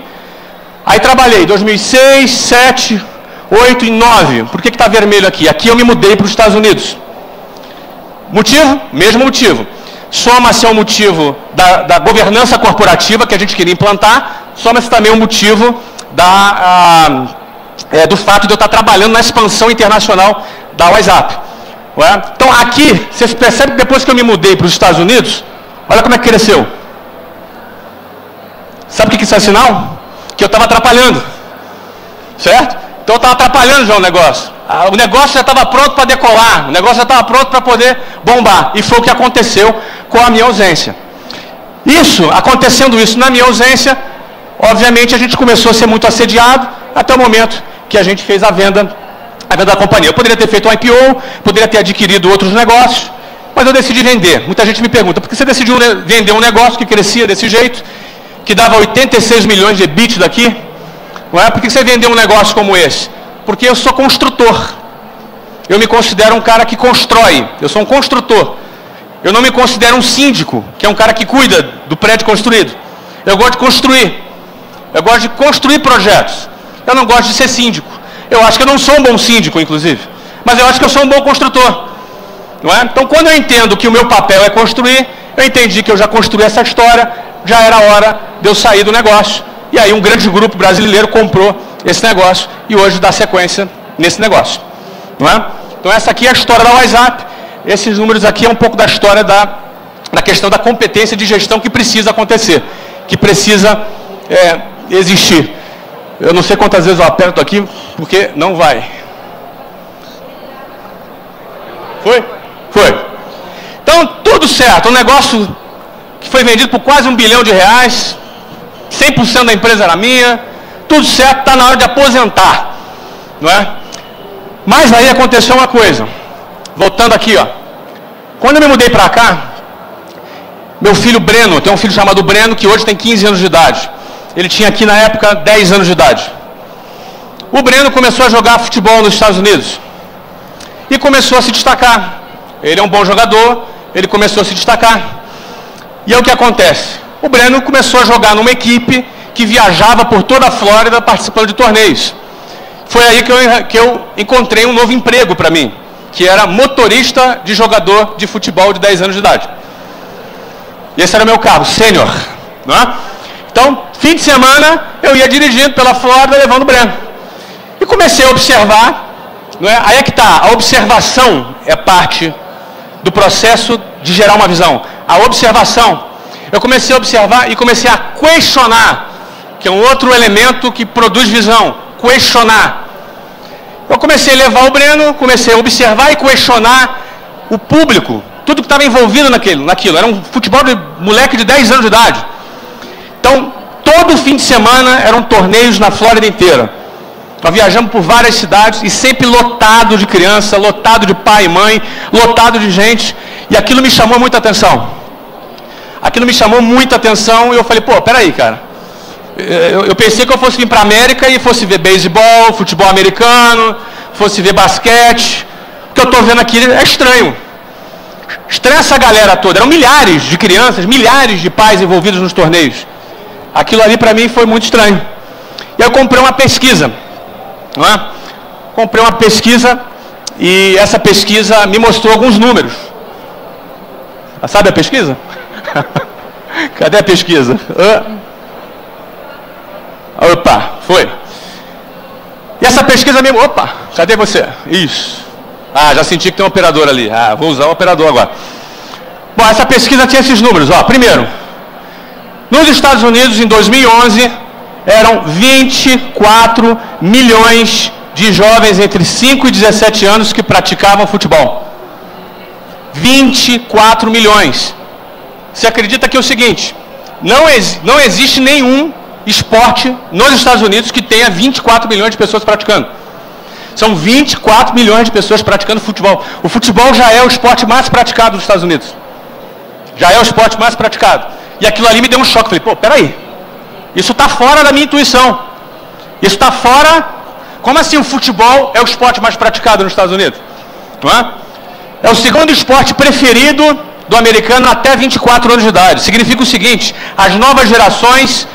Aí trabalhei 2006, 2007, 2008 e 2009. Por que está vermelho aqui? Aqui eu me mudei para os Estados Unidos. Motivo? Mesmo motivo. Soma-se ao motivo da governança corporativa que a gente queria implantar, soma-se também o motivo do fato de eu estar trabalhando na expansão internacional da WhatsApp. Então aqui, vocês percebem que depois que eu me mudei para os Estados Unidos, olha como é que cresceu. Sabe o que isso é sinal? Que eu estava atrapalhando. Certo? Então eu estava atrapalhando já o negócio. O negócio já estava pronto para decolar. O negócio já estava pronto para poder bombar. E foi o que aconteceu com a minha ausência. Acontecendo isso na minha ausência, obviamente a gente começou a ser muito assediado até o momento que a gente fez a venda da companhia. Eu poderia ter feito um IPO, poderia ter adquirido outros negócios, mas eu decidi vender. Muita gente me pergunta, por que você decidiu vender um negócio que crescia desse jeito, que dava 86 milhões de EBITDA daqui? Não é? Por que você vendeu um negócio como esse? Porque eu sou construtor. Eu me considero um cara que constrói. Eu sou um construtor. Eu não me considero um síndico, que é um cara que cuida do prédio construído. Eu gosto de construir. Eu gosto de construir projetos. Eu não gosto de ser síndico. Eu acho que eu não sou um bom síndico, inclusive. Mas eu acho que eu sou um bom construtor. Não é? Então, quando eu entendo que o meu papel é construir, eu entendi que eu já construí essa história, já era hora de eu sair do negócio. E aí um grande grupo brasileiro comprou esse negócio e hoje dá sequência nesse negócio. Não é? Então, essa aqui é a história da WhatsApp. Esses números aqui é um pouco da história da questão da competência de gestão que precisa acontecer, que precisa existir. Eu não sei quantas vezes eu aperto aqui, porque não vai. Foi? Foi. Então, tudo certo. Um negócio que foi vendido por quase R$1 bilhão, 100% da empresa era minha, tudo certo, está na hora de aposentar. Não é? Mas aí aconteceu uma coisa. Voltando aqui, ó. Quando eu me mudei para cá, meu filho Breno, tem um filho chamado Breno, que hoje tem 15 anos de idade. Ele tinha aqui na época 10 anos de idade. O Breno começou a jogar futebol nos Estados Unidos. E começou a se destacar. Ele é um bom jogador, ele começou a se destacar. E é o que acontece. O Breno começou a jogar numa equipe que viajava por toda a Flórida participando de torneios. Foi aí que eu encontrei um novo emprego para mim, que era motorista de jogador de futebol de 10 anos de idade. E esse era o meu carro, sênior. Não é? Então, fim de semana, eu ia dirigindo pela Flórida levando o Breno. E comecei a observar, não é? Aí é que está, a observação é parte do processo de gerar uma visão. A observação. Eu comecei a observar e comecei a questionar, que é um outro elemento que produz visão. Questionar. Eu comecei a levar o Breno, comecei a observar e questionar o público, tudo que estava envolvido naquilo. Era um futebol de moleque de 10 anos de idade. Então, todo fim de semana eram torneios na Flórida inteira. Nós viajamos por várias cidades e sempre lotado de criança, lotado de pai e mãe, lotado de gente. E aquilo me chamou muita atenção. Aquilo me chamou muita atenção e eu falei, pô, peraí, cara. Eu pensei que eu fosse vir para a América e fosse ver beisebol, futebol americano, fosse ver basquete. O que eu estou vendo aqui é estranho. Estranha essa galera toda. Eram milhares de crianças, milhares de pais envolvidos nos torneios. Aquilo ali para mim foi muito estranho. E eu comprei uma pesquisa. Não é? Comprei uma pesquisa e essa pesquisa me mostrou alguns números. Sabe a pesquisa? Cadê a pesquisa? Opa, foi. E essa pesquisa mesmo. Opa, cadê você? Isso. Ah, já senti que tem um operador ali. Ah, vou usar o operador agora. Bom, essa pesquisa tinha esses números. Ó, primeiro, nos Estados Unidos, em 2011, eram 24 milhões de jovens entre 5 e 17 anos que praticavam futebol. 24 milhões. Você acredita que é o seguinte, não existe nenhum esporte nos Estados Unidos que tenha 24 milhões de pessoas praticando. São 24 milhões de pessoas praticando futebol. O futebol já é o esporte mais praticado nos Estados Unidos. Já é o esporte mais praticado. E aquilo ali me deu um choque. Falei, pô, peraí. Isso está fora da minha intuição. Isso está fora... Como assim o futebol é o esporte mais praticado nos Estados Unidos? Não é? É o segundo esporte preferido do americano até 24 anos de idade. Significa o seguinte, as novas gerações,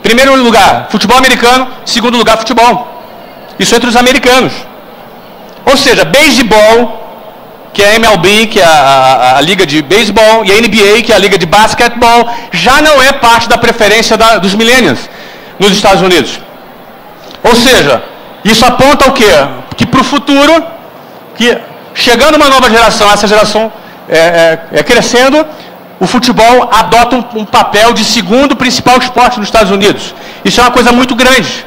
primeiro lugar, futebol americano, segundo lugar, futebol. Isso entre os americanos. Ou seja, beisebol, que é a MLB, que é a liga de beisebol, e a NBA, que é a liga de basquetebol, já não é parte da preferência dos millennials nos Estados Unidos. Ou seja, isso aponta o quê? Que para o futuro, que chegando uma nova geração, essa geração crescendo, o futebol adota um papel de segundo principal esporte nos Estados Unidos. Isso é uma coisa muito grande.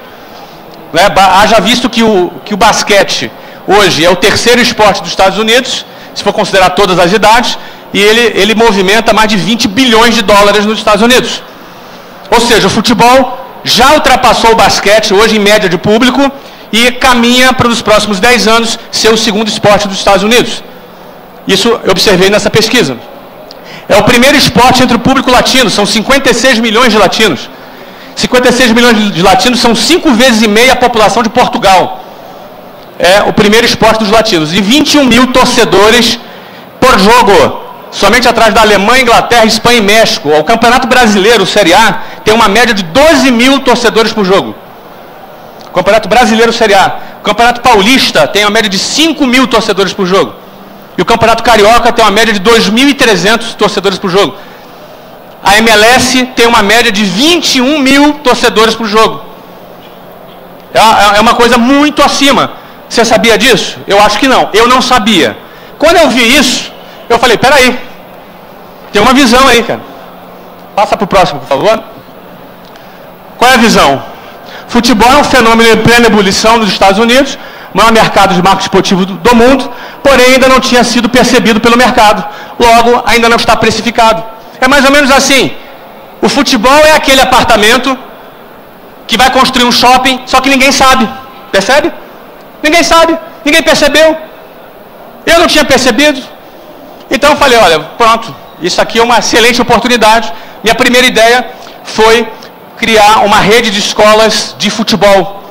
Né? Haja visto que o basquete hoje é o terceiro esporte dos Estados Unidos, se for considerar todas as idades, e ele movimenta mais de 20 bilhões de dólares nos Estados Unidos. Ou seja, o futebol já ultrapassou o basquete hoje em média de público e caminha para os próximos 10 anos ser o segundo esporte dos Estados Unidos. Isso eu observei nessa pesquisa. É o primeiro esporte entre o público latino, são 56 milhões de latinos. 56 milhões de latinos são 5 vezes e meia a população de Portugal. É o primeiro esporte dos latinos. E 21 mil torcedores por jogo. Somente atrás da Alemanha, Inglaterra, Espanha e México. O Campeonato Brasileiro, o Série A, tem uma média de 12 mil torcedores por jogo. O Campeonato Brasileiro, Série A. O Campeonato Paulista tem uma média de 5 mil torcedores por jogo. E o Campeonato Carioca tem uma média de 2.300 torcedores por jogo. A MLS tem uma média de 21 mil torcedores por jogo. É uma coisa muito acima. Você sabia disso? Eu acho que não. Eu não sabia. Quando eu vi isso, eu falei, peraí, tem uma visão aí, cara. Passa para o próximo, por favor. Qual é a visão? Futebol é um fenômeno em plena ebulição nos Estados Unidos, o maior mercado de marketing esportivo do mundo, porém ainda não tinha sido percebido pelo mercado. Logo, ainda não está precificado. É mais ou menos assim. O futebol é aquele apartamento que vai construir um shopping, só que ninguém sabe. Percebe? Ninguém sabe. Ninguém percebeu. Eu não tinha percebido. Então eu falei, olha, pronto, isso aqui é uma excelente oportunidade. Minha primeira ideia foi criar uma rede de escolas de futebol.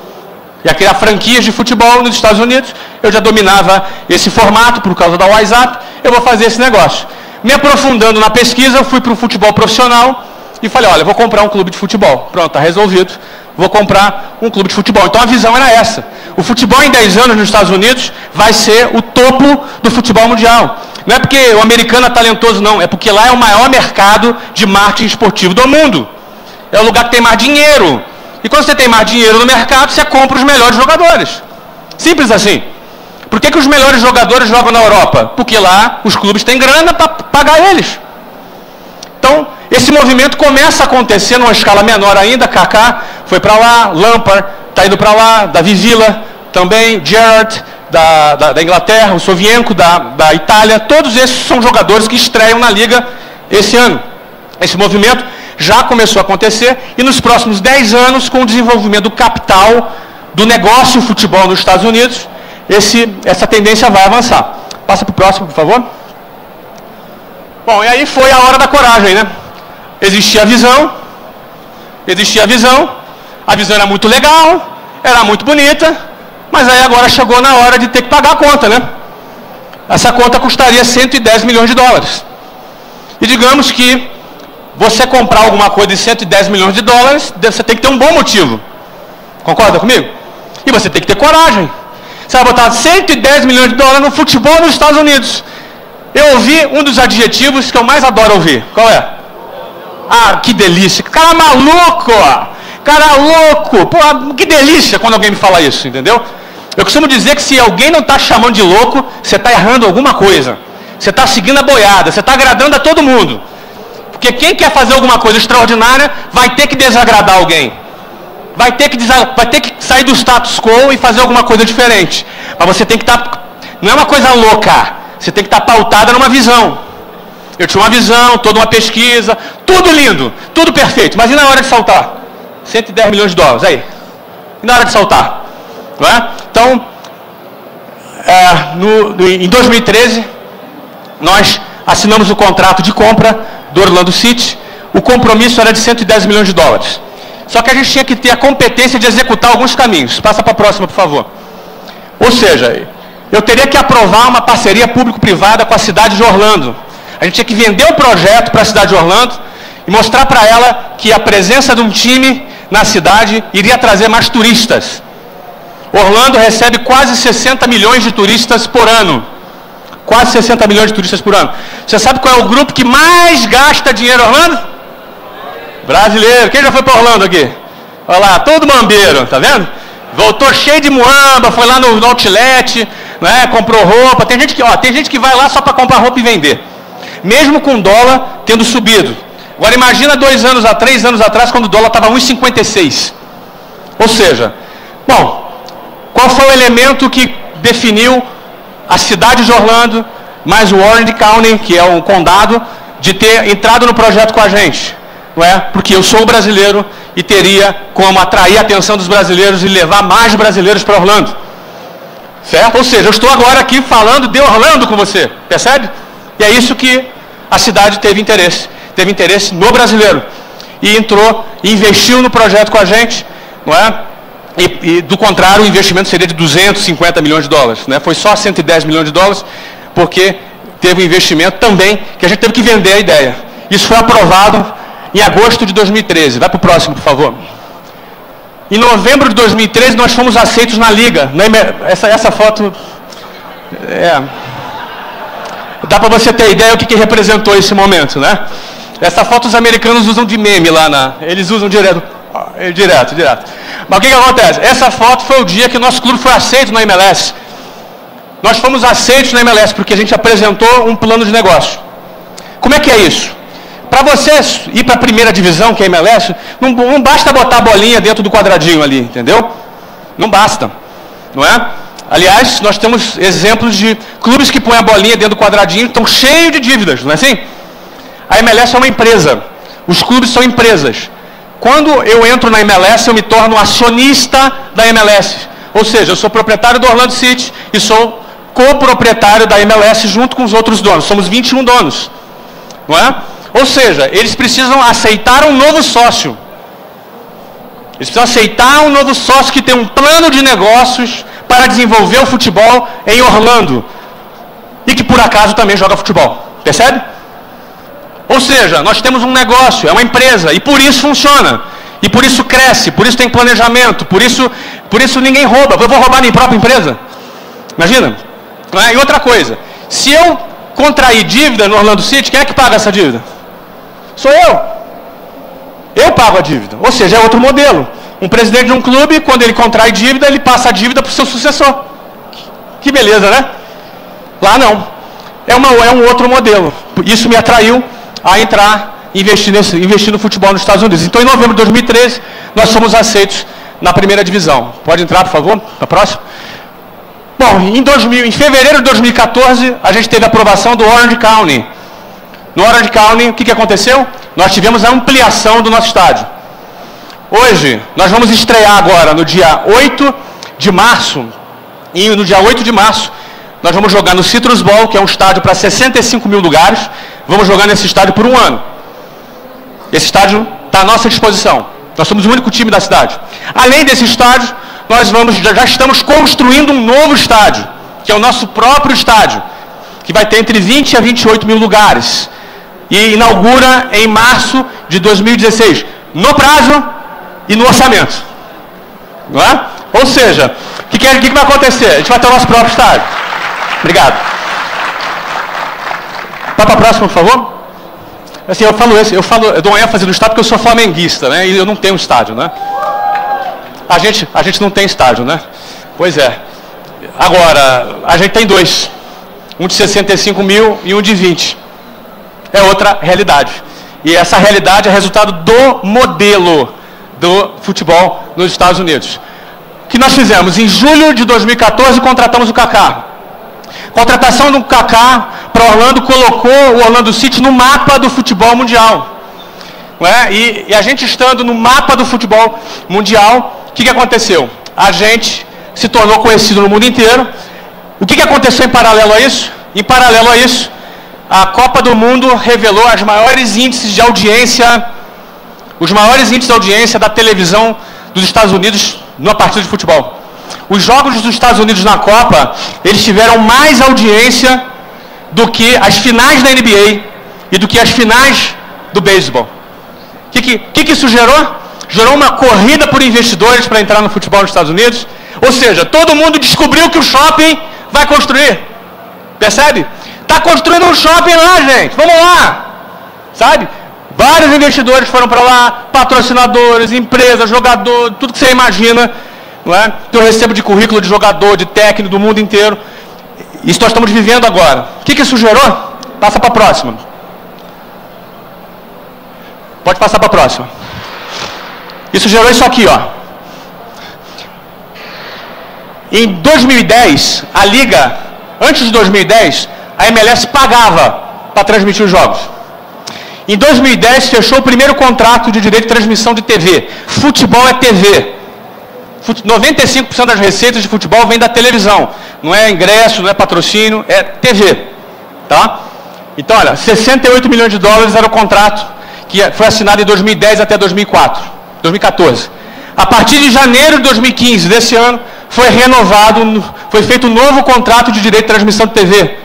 Ia criar franquias de futebol nos Estados Unidos. Eu já dominava esse formato por causa da WhatsApp. Eu vou fazer esse negócio. Me aprofundando na pesquisa, eu fui para o futebol profissional e falei, olha, vou comprar um clube de futebol. Pronto, está resolvido. Vou comprar um clube de futebol. Então a visão era essa. O futebol em 10 anos nos Estados Unidos vai ser o topo do futebol mundial. Não é porque o americano é talentoso, não. É porque lá é o maior mercado de marketing esportivo do mundo. É o lugar que tem mais dinheiro. E quando você tem mais dinheiro no mercado, você compra os melhores jogadores. Simples assim. Por que os melhores jogadores jogam na Europa? Porque lá os clubes têm grana para pagar eles. Então, esse movimento começa a acontecer numa escala menor ainda. Kaká foi para lá, Lampard está indo para lá, Davi Villa também, Gerrard da Inglaterra, o Sovienko da Itália. Todos esses são jogadores que estreiam na Liga esse ano. Esse movimento já começou a acontecer e nos próximos 10 anos, com o desenvolvimento do capital, do negócio futebol nos Estados Unidos, essa tendência vai avançar. Passa para o próximo, por favor. Bom, e aí foi a hora da coragem, né? Existia a visão, a visão era muito legal, era muito bonita, mas aí agora chegou na hora de ter que pagar a conta, né? Essa conta custaria 110 milhões de dólares. E digamos que você comprar alguma coisa de 110 milhões de dólares, você tem que ter um bom motivo. Concorda comigo? E você tem que ter coragem. Você vai botar 110 milhões de dólares no futebol nos Estados Unidos. Eu ouvi um dos adjetivos que eu mais adoro ouvir. Qual é? Ah, que delícia. Cara maluco! Cara louco! Pô, que delícia quando alguém me fala isso, entendeu? Eu costumo dizer que se alguém não está chamando de louco, você está errando alguma coisa. Você está seguindo a boiada, você está agradando a todo mundo. Porque quem quer fazer alguma coisa extraordinária vai ter que desagradar alguém. Vai ter que sair do status quo e fazer alguma coisa diferente. Mas você tem que estar... Não é uma coisa louca. Você tem que estar pautada numa visão. Eu tinha uma visão, toda uma pesquisa, tudo lindo, tudo perfeito. Mas e na hora de saltar? 110 milhões de dólares, aí. E na hora de saltar? Não é? Então, em 2013, nós assinamos o contrato de compra do Orlando City. O compromisso era de 110 milhões de dólares. Só que a gente tinha que ter a competência de executar alguns caminhos. Passa para a próxima, por favor. Ou seja, eu teria que aprovar uma parceria público-privada com a cidade de Orlando. A gente tinha que vender o projeto para a cidade de Orlando e mostrar para ela que a presença de um time na cidade iria trazer mais turistas. Orlando recebe quase 60 milhões de turistas por ano. Quase 60 milhões de turistas por ano. Você sabe qual é o grupo que mais gasta dinheiro em Orlando? Brasileiro. Quem já foi para Orlando aqui? Olha lá, todo mambeiro, tá vendo? Voltou cheio de muamba, foi lá no outlet, né, comprou roupa. Tem gente que vai lá só para comprar roupa e vender. mesmo com o dólar tendo subido. Agora imagina 3 anos atrás, quando o dólar estava 1,56. Ou seja, bom, qual foi o elemento que definiu a cidade de Orlando, mais o Orange County, que é um condado, de ter entrado no projeto com a gente? Não é? Porque eu sou brasileiro e teria como atrair a atenção dos brasileiros e levar mais brasileiros para Orlando. Certo? Ou seja, eu estou agora aqui falando de Orlando com você, percebe? E é isso que a cidade teve interesse no brasileiro. E entrou, investiu no projeto com a gente, não é? E do contrário, o investimento seria de 250 milhões de dólares. Né? Foi só 110 milhões de dólares, porque teve um investimento também, que a gente teve que vender a ideia. Isso foi aprovado em agosto de 2013. Vai para o próximo, por favor. Em novembro de 2013, nós fomos aceitos na Liga. Essa foto... Dá para você ter ideia do que representou esse momento, né? Essa foto os americanos usam de meme lá Eles usam direto. Mas o que acontece? Essa foto foi o dia que o nosso clube foi aceito na MLS. Nós fomos aceitos na MLS porque a gente apresentou um plano de negócio. Como é que é isso? Para você ir para a primeira divisão, que é a MLS, não basta botar a bolinha dentro do quadradinho ali, entendeu? Não basta, não é? Aliás, nós temos exemplos de clubes que põem a bolinha dentro do quadradinho e estão cheios de dívidas, não é assim? A MLS é uma empresa, os clubes são empresas. Quando eu entro na MLS, eu me torno acionista da MLS. Ou seja, eu sou proprietário do Orlando City e sou coproprietário da MLS junto com os outros donos. Somos 21 donos, não é? Ou seja, eles precisam aceitar um novo sócio. Eles precisam aceitar um novo sócio que tem um plano de negócios para desenvolver o futebol em Orlando. E que por acaso também joga futebol. Percebe? Ou seja, nós temos um negócio, é uma empresa, e por isso funciona. E por isso cresce, por isso tem planejamento, por isso ninguém rouba. Eu vou roubar minha própria empresa? Imagina? E outra coisa, se eu contrair dívida no Orlando City, quem é que paga essa dívida? Sou eu. Eu pago a dívida. Ou seja, é outro modelo. Um presidente de um clube, quando ele contrai dívida, ele passa a dívida para o seu sucessor. Que beleza, né? Lá não. É um outro modelo. Isso me atraiu a entrar, investir no futebol nos Estados Unidos. Então, em novembro de 2013, nós fomos aceitos na primeira divisão. Pode entrar, por favor, para a próxima. Bom, em fevereiro de 2014, a gente teve a aprovação do Orange County. No Orange County, o que aconteceu? Nós tivemos a ampliação do nosso estádio. Hoje, nós vamos estrear agora, no dia 8 de março, e no dia 8 de março, nós vamos jogar no Citrus Bowl, que é um estádio para 65 mil lugares. Vamos jogar nesse estádio por 1 ano. Esse estádio está à nossa disposição. Nós somos o único time da cidade. Além desse estádio, nós já estamos construindo um novo estádio, que é o nosso próprio estádio, que vai ter entre 20 a 28 mil lugares. E inaugura em março de 2016, no prazo e no orçamento. Não é? Ou seja, o que vai acontecer? A gente vai ter o nosso próprio estádio. Obrigado. Vai para a próxima, por favor. Assim, eu dou uma ênfase no estádio porque eu sou flamenguista, né? E eu não tenho estádio, né? A gente não tem estádio, né? Pois é. Agora, a gente tem 2. Um de 65 mil e um de 20. É outra realidade. E essa realidade é resultado do modelo do futebol nos Estados Unidos. O que nós fizemos? Em julho de 2014, contratamos o Kaká. Contratação do Kaká para Orlando colocou o Orlando City no mapa do futebol mundial. Não é? E a gente estando no mapa do futebol mundial, o que aconteceu? A gente se tornou conhecido no mundo inteiro. O que aconteceu em paralelo a isso? Em paralelo a isso, a Copa do Mundo revelou os maiores índices de audiência da televisão dos Estados Unidos numa partida de futebol. Os jogos dos Estados Unidos na Copa, eles tiveram mais audiência do que as finais da NBA e do que as finais do beisebol. O que isso gerou? Gerou uma corrida por investidores para entrar no futebol nos Estados Unidos. Ou seja, todo mundo descobriu que o shopping vai construir. Percebe? Está construindo um shopping lá, gente. Vamos lá. Sabe? Vários investidores foram para lá, patrocinadores, empresas, jogadores, tudo que você imagina. Não é? Que eu recebo de currículo de jogador, de técnico do mundo inteiro. Isso nós estamos vivendo agora. O que isso gerou? Passa para a próxima. Pode passar para a próxima. Isso gerou isso aqui, ó. Em 2010, a Liga, antes de 2010, a MLS pagava para transmitir os jogos. Em 2010, fechou o primeiro contrato de direito de transmissão de TV. Futebol é TV. 95% das receitas de futebol vem da televisão. Não é ingresso, não é patrocínio, é TV. Tá? Então, olha, 68 milhões de dólares era o contrato que foi assinado em 2010 até 2014. A partir de janeiro de 2015, desse ano, foi renovado, foi feito um novo contrato de direito de transmissão de TV.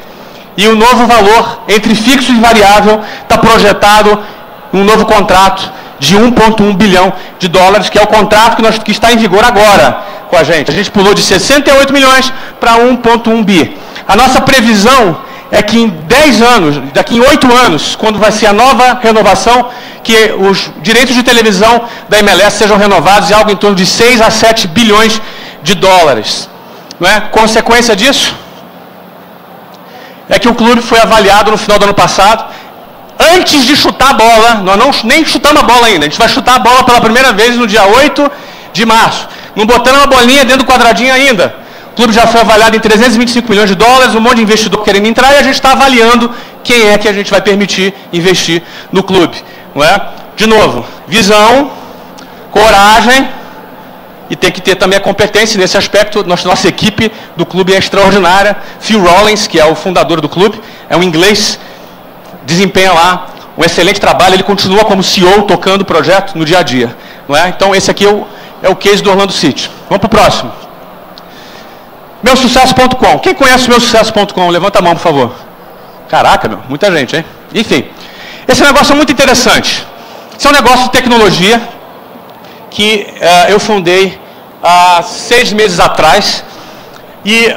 E o novo valor, entre fixo e variável, está projetado um novo contrato de 1,1 bilhão de dólares, que é o contrato que está em vigor agora com a gente. A gente pulou de 68 milhões para 1,1 bi. A nossa previsão é que em 10 anos, daqui em 8 anos, quando vai ser a nova renovação, que os direitos de televisão da MLS sejam renovados em algo em torno de 6 a 7 bilhões de dólares. Não é? Consequência disso é que o clube foi avaliado no final do ano passado. Antes de chutar a bola, nós nem chutamos a bola ainda, a gente vai chutar a bola pela primeira vez no dia 8 de março. Não botamos uma bolinha dentro do quadradinho ainda. O clube já foi avaliado em 325 milhões de dólares, um monte de investidor querendo entrar, e a gente está avaliando quem é que a gente vai permitir investir no clube. Não é? De novo, visão, coragem, e tem que ter também a competência nesse aspecto. Nossa equipe do clube é extraordinária. Phil Rollins, que é o fundador do clube, é um inglês, desempenha lá um excelente trabalho, ele continua como CEO tocando o projeto no dia a dia. Não é? Então esse aqui é o case do Orlando City. Vamos para o próximo. Meusucesso.com. Quem conhece o Meusucesso.com? Levanta a mão, por favor. Caraca, meu, muita gente, hein? Enfim, esse negócio é muito interessante. Esse é um negócio de tecnologia que eu fundei há 6 meses atrás. E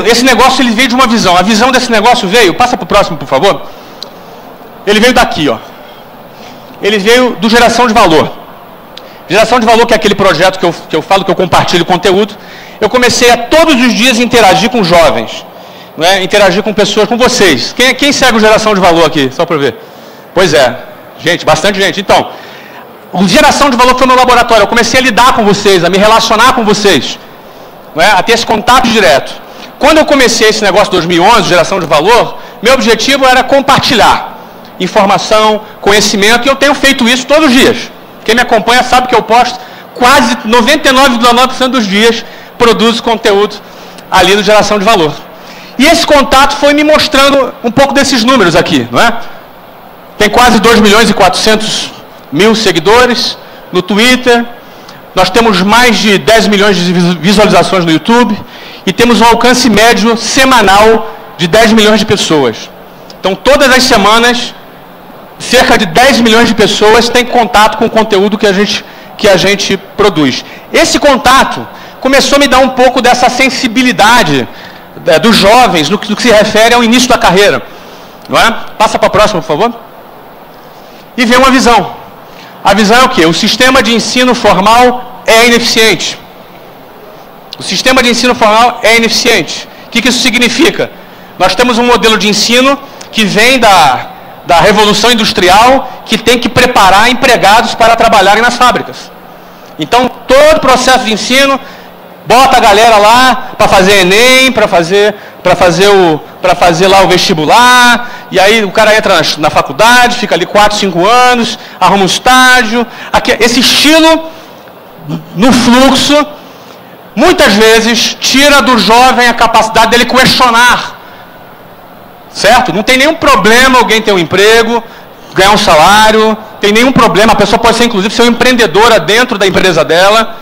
esse negócio ele veio de uma visão. A visão desse negócio veio, passa para o próximo, por favor. Ele veio daqui, ó. Ele veio do Geração de Valor. Geração de Valor, que é aquele projeto que eu falo, que eu compartilho conteúdo. Eu comecei a todos os dias interagir com jovens, não é? Interagir com pessoas, com vocês. Quem segue o Geração de Valor aqui? Só para ver. Pois é, gente, bastante gente. Então, o Geração de Valor foi no laboratório. Eu comecei a lidar com vocês, a me relacionar com vocês, não é? A ter esse contato direto. Quando eu comecei esse negócio em 2011, Geração de Valor, meu objetivo era compartilhar informação, conhecimento, e eu tenho feito isso todos os dias. Quem me acompanha sabe que eu posto quase 99,9% dos dias, produzo conteúdo ali no Geração de Valor. E esse contato foi me mostrando um pouco desses números aqui, não é? Tem quase 2 milhões e 400 mil seguidores no Twitter, nós temos mais de 10 milhões de visualizações no YouTube e temos um alcance médio semanal de 10 milhões de pessoas. Então, todas as semanas, cerca de 10 milhões de pessoas têm contato com o conteúdo que a gente produz. Esse contato começou a me dar um pouco dessa sensibilidade dos jovens no que se refere ao início da carreira. Não é? Passa para a próxima, por favor. E vem uma visão. A visão é o quê? O sistema de ensino formal é ineficiente. O sistema de ensino formal é ineficiente. O que isso significa? Nós temos um modelo de ensino que vem da Revolução Industrial, que tem que preparar empregados para trabalharem nas fábricas. Então, todo o processo de ensino, bota a galera lá para fazer Enem, para fazer lá o vestibular, e aí o cara entra na faculdade, fica ali 4, 5 anos, arruma um estágio. Esse estilo, no fluxo, muitas vezes tira do jovem a capacidade dele questionar. Certo? Não tem nenhum problema alguém ter um emprego, ganhar um salário, tem nenhum problema, a pessoa pode ser inclusive ser uma empreendedora dentro da empresa dela,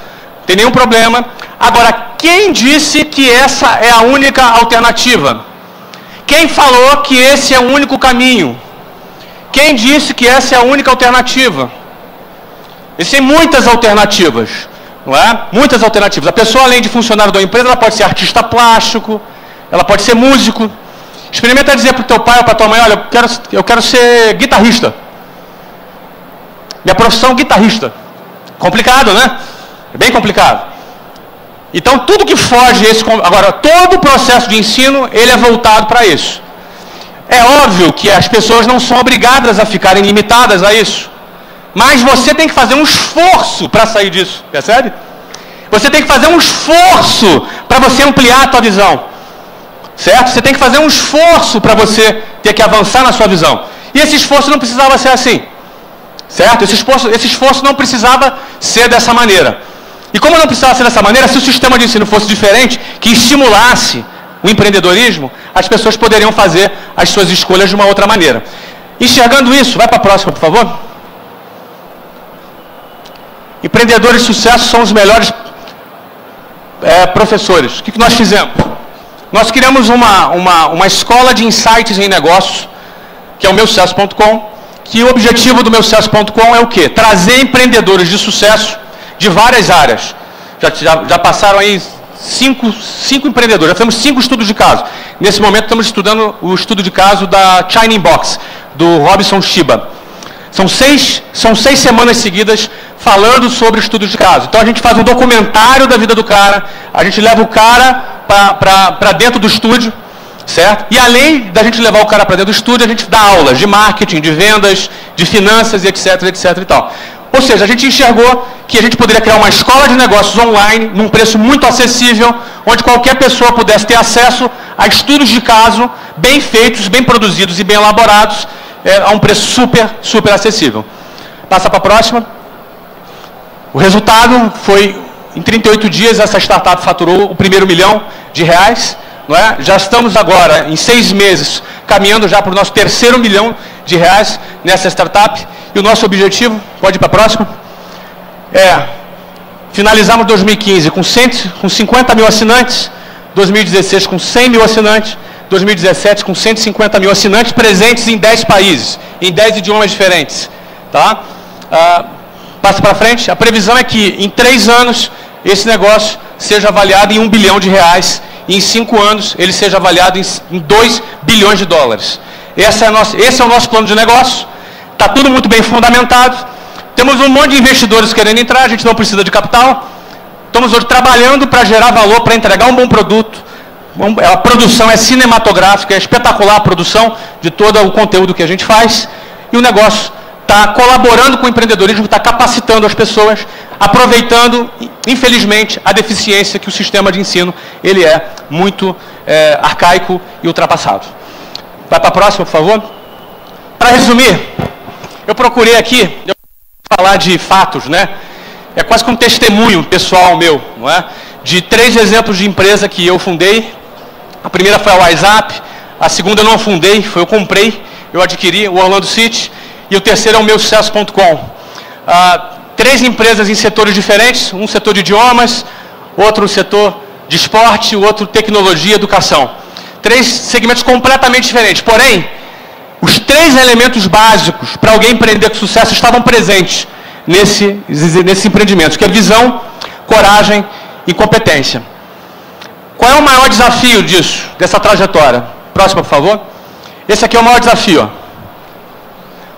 tem nenhum problema. Agora, quem disse que essa é a única alternativa? Quem falou que esse é o único caminho? Quem disse que essa é a única alternativa? Existem muitas alternativas, não é? Muitas alternativas. A pessoa, além de funcionário da empresa, ela pode ser artista plástico, ela pode ser músico. Experimenta dizer para o teu pai ou para a tua mãe, olha, eu quero ser guitarrista. Minha profissão é guitarrista. Complicado, né? É bem complicado. Então, tudo que foge esse... Agora, todo o processo de ensino, ele é voltado para isso. É óbvio que as pessoas não são obrigadas a ficarem limitadas a isso. Mas você tem que fazer um esforço para sair disso, percebe? Você tem que fazer um esforço para você ampliar a tua visão, certo? Você tem que fazer um esforço para você ter que avançar na sua visão. E esse esforço não precisava ser assim, certo? Esse esforço não precisava ser dessa maneira. E como não precisava ser dessa maneira, se o sistema de ensino fosse diferente, que estimulasse o empreendedorismo, as pessoas poderiam fazer as suas escolhas de uma outra maneira. Enxergando isso, vai para a próxima, por favor. Empreendedores de sucesso são os melhores professores. O que nós fizemos? Nós criamos uma escola de insights em negócios, que é o meusucesso.com, que o objetivo do meusucesso.com é o quê? Trazer empreendedores de sucesso de várias áreas. Já passaram aí cinco empreendedores, já fizemos 5 estudos de caso. Nesse momento estamos estudando o estudo de caso da China Inbox, do Robson Shiba. São seis semanas seguidas falando sobre estudos de caso. Então a gente faz um documentário da vida do cara, a gente leva o cara para dentro do estúdio, certo? E além da gente levar o cara para dentro do estúdio, a gente dá aulas de marketing, de vendas, de finanças, etc, etc e tal. Ou seja, a gente enxergou que a gente poderia criar uma escola de negócios online, num preço muito acessível, onde qualquer pessoa pudesse ter acesso a estudos de caso bem feitos, bem produzidos e bem elaborados, a um preço super acessível. Passa para a próxima. O resultado foi, em 38 dias, essa startup faturou o primeiro R$1 milhão, não é? Já estamos agora, em 6 meses, caminhando já para o nosso terceiro R$1 milhão nessa startup. E o nosso objetivo, pode ir para a próxima, finalizamos 2015 com 50 mil assinantes, 2016 com 100 mil assinantes, 2017 com 150 mil assinantes presentes em 10 países, em 10 idiomas diferentes. Tá? Passa para frente. A previsão é que em 3 anos esse negócio seja avaliado em R$1 bilhão e em 5 anos ele seja avaliado em 2 bilhões de dólares. Esse é o nosso plano de negócio. Está tudo muito bem fundamentado. Temos um monte de investidores querendo entrar, a gente não precisa de capital. Estamos hoje trabalhando para gerar valor, para entregar um bom produto. A produção é cinematográfica, é espetacular a produção de todo o conteúdo que a gente faz. E o negócio está colaborando com o empreendedorismo, está capacitando as pessoas, aproveitando, infelizmente, a deficiência que o sistema de ensino ele é muito arcaico e ultrapassado. Vai para a próxima, por favor. Para resumir, eu procurei aqui falar de fatos, né? É quase como um testemunho pessoal meu, não é? De 3 exemplos de empresa que eu fundei. A primeira foi a WhatsApp, a segunda eu não fundei, eu comprei, eu adquiri, o Orlando City, e o terceiro é o meusucesso.com. 3 empresas em setores diferentes, um setor de idiomas, outro setor de esporte, o outro tecnologia e educação. 3 segmentos completamente diferentes, porém, os 3 elementos básicos para alguém empreender com sucesso estavam presentes nesses empreendimentos, que é visão, coragem e competência. Qual é o maior desafio disso, dessa trajetória? Próxima, por favor. Esse aqui é o maior desafio.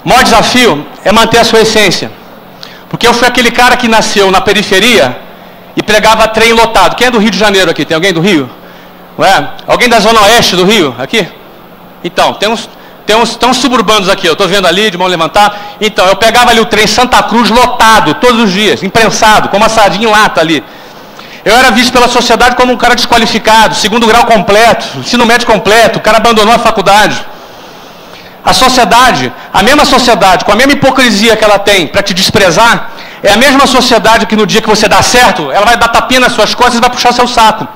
O maior desafio é manter a sua essência. Porque eu fui aquele cara que nasceu na periferia e pregava trem lotado. Quem é do Rio de Janeiro aqui? Tem alguém do Rio? Não é? Alguém da Zona Oeste do Rio? Aqui? Então, tem uns suburbanos aqui, eu estou vendo ali, de mão levantada. Então, eu pegava ali o trem Santa Cruz lotado, todos os dias, imprensado, como assadinho em lata ali. Eu era visto pela sociedade como um cara desqualificado, 2º grau completo, ensino médio completo, o cara abandonou a faculdade. A sociedade, a mesma sociedade, com a mesma hipocrisia que ela tem para te desprezar, é a mesma sociedade que no dia que você dá certo, ela vai dar tapinha nas suas costas e vai puxar seu saco.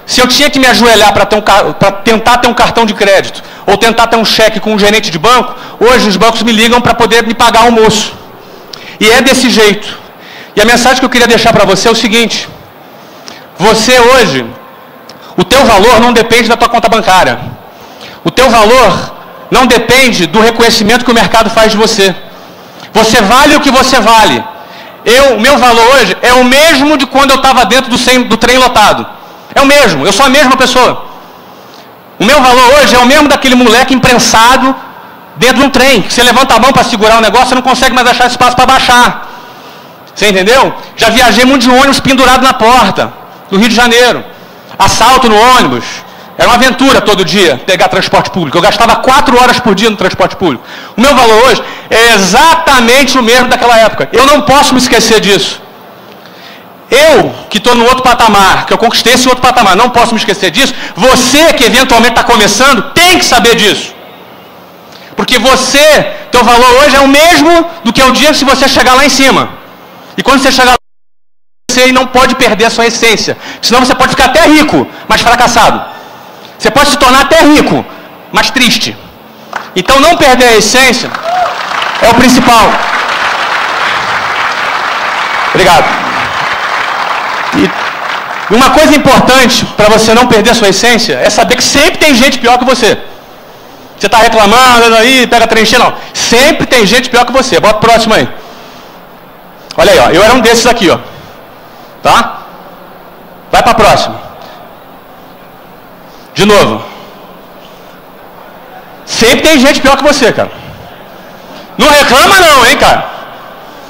Se eu tinha que me ajoelhar para tentar ter um cartão de crédito, ou tentar ter um cheque com um gerente de banco, hoje os bancos me ligam para poder me pagar almoço. E é desse jeito. E a mensagem que eu queria deixar para você é o seguinte: você hoje, o teu valor não depende da tua conta bancária. O teu valor não depende do reconhecimento que o mercado faz de você. Você vale o que você vale. O meu valor hoje é o mesmo de quando eu estava dentro do trem lotado. É o mesmo, eu sou a mesma pessoa. O meu valor hoje é o mesmo daquele moleque imprensado dentro de um trem, que você levanta a mão para segurar o negócio, você não consegue mais achar espaço para baixar. Você entendeu? Já viajei muito de ônibus pendurado na porta, do Rio de Janeiro. Assalto no ônibus. Era uma aventura todo dia pegar transporte público. Eu gastava 4 horas por dia no transporte público. O meu valor hoje é exatamente o mesmo daquela época. Eu não posso me esquecer disso. Eu, que estou no outro patamar, que eu conquistei esse outro patamar, não posso me esquecer disso. Você, que eventualmente está começando, tem que saber disso. Porque você, teu valor hoje é o mesmo do que é o dia se você chegar lá em cima. E quando você chegar lá, você não pode perder a sua essência. Senão você pode ficar até rico, mas fracassado. Você pode se tornar até rico, mas triste. Então não perder a essência é o principal. Obrigado. E uma coisa importante para você não perder a sua essência é saber que sempre tem gente pior que você. Você está reclamando aí, pega a trincheira, não. Sempre tem gente pior que você. Bota o próximo aí. Olha aí, ó. Eu era um desses aqui, ó. Tá? Vai para a próxima. De novo. Sempre tem gente pior que você, cara. Não reclama não, hein, cara.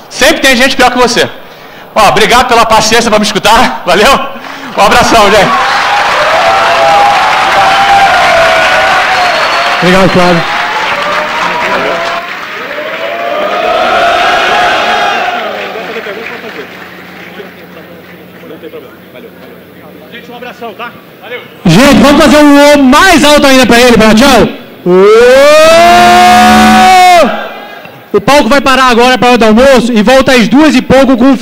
Sempre tem gente pior que você. Ó, obrigado pela paciência para me escutar. Valeu? Um abração, gente. Obrigado, Flávio. Gente, um abração, tá? Valeu. Gente, vamos fazer um O mais alto ainda para ele, para tchau. O palco vai parar agora para o hora do almoço e volta às 2h pouco com o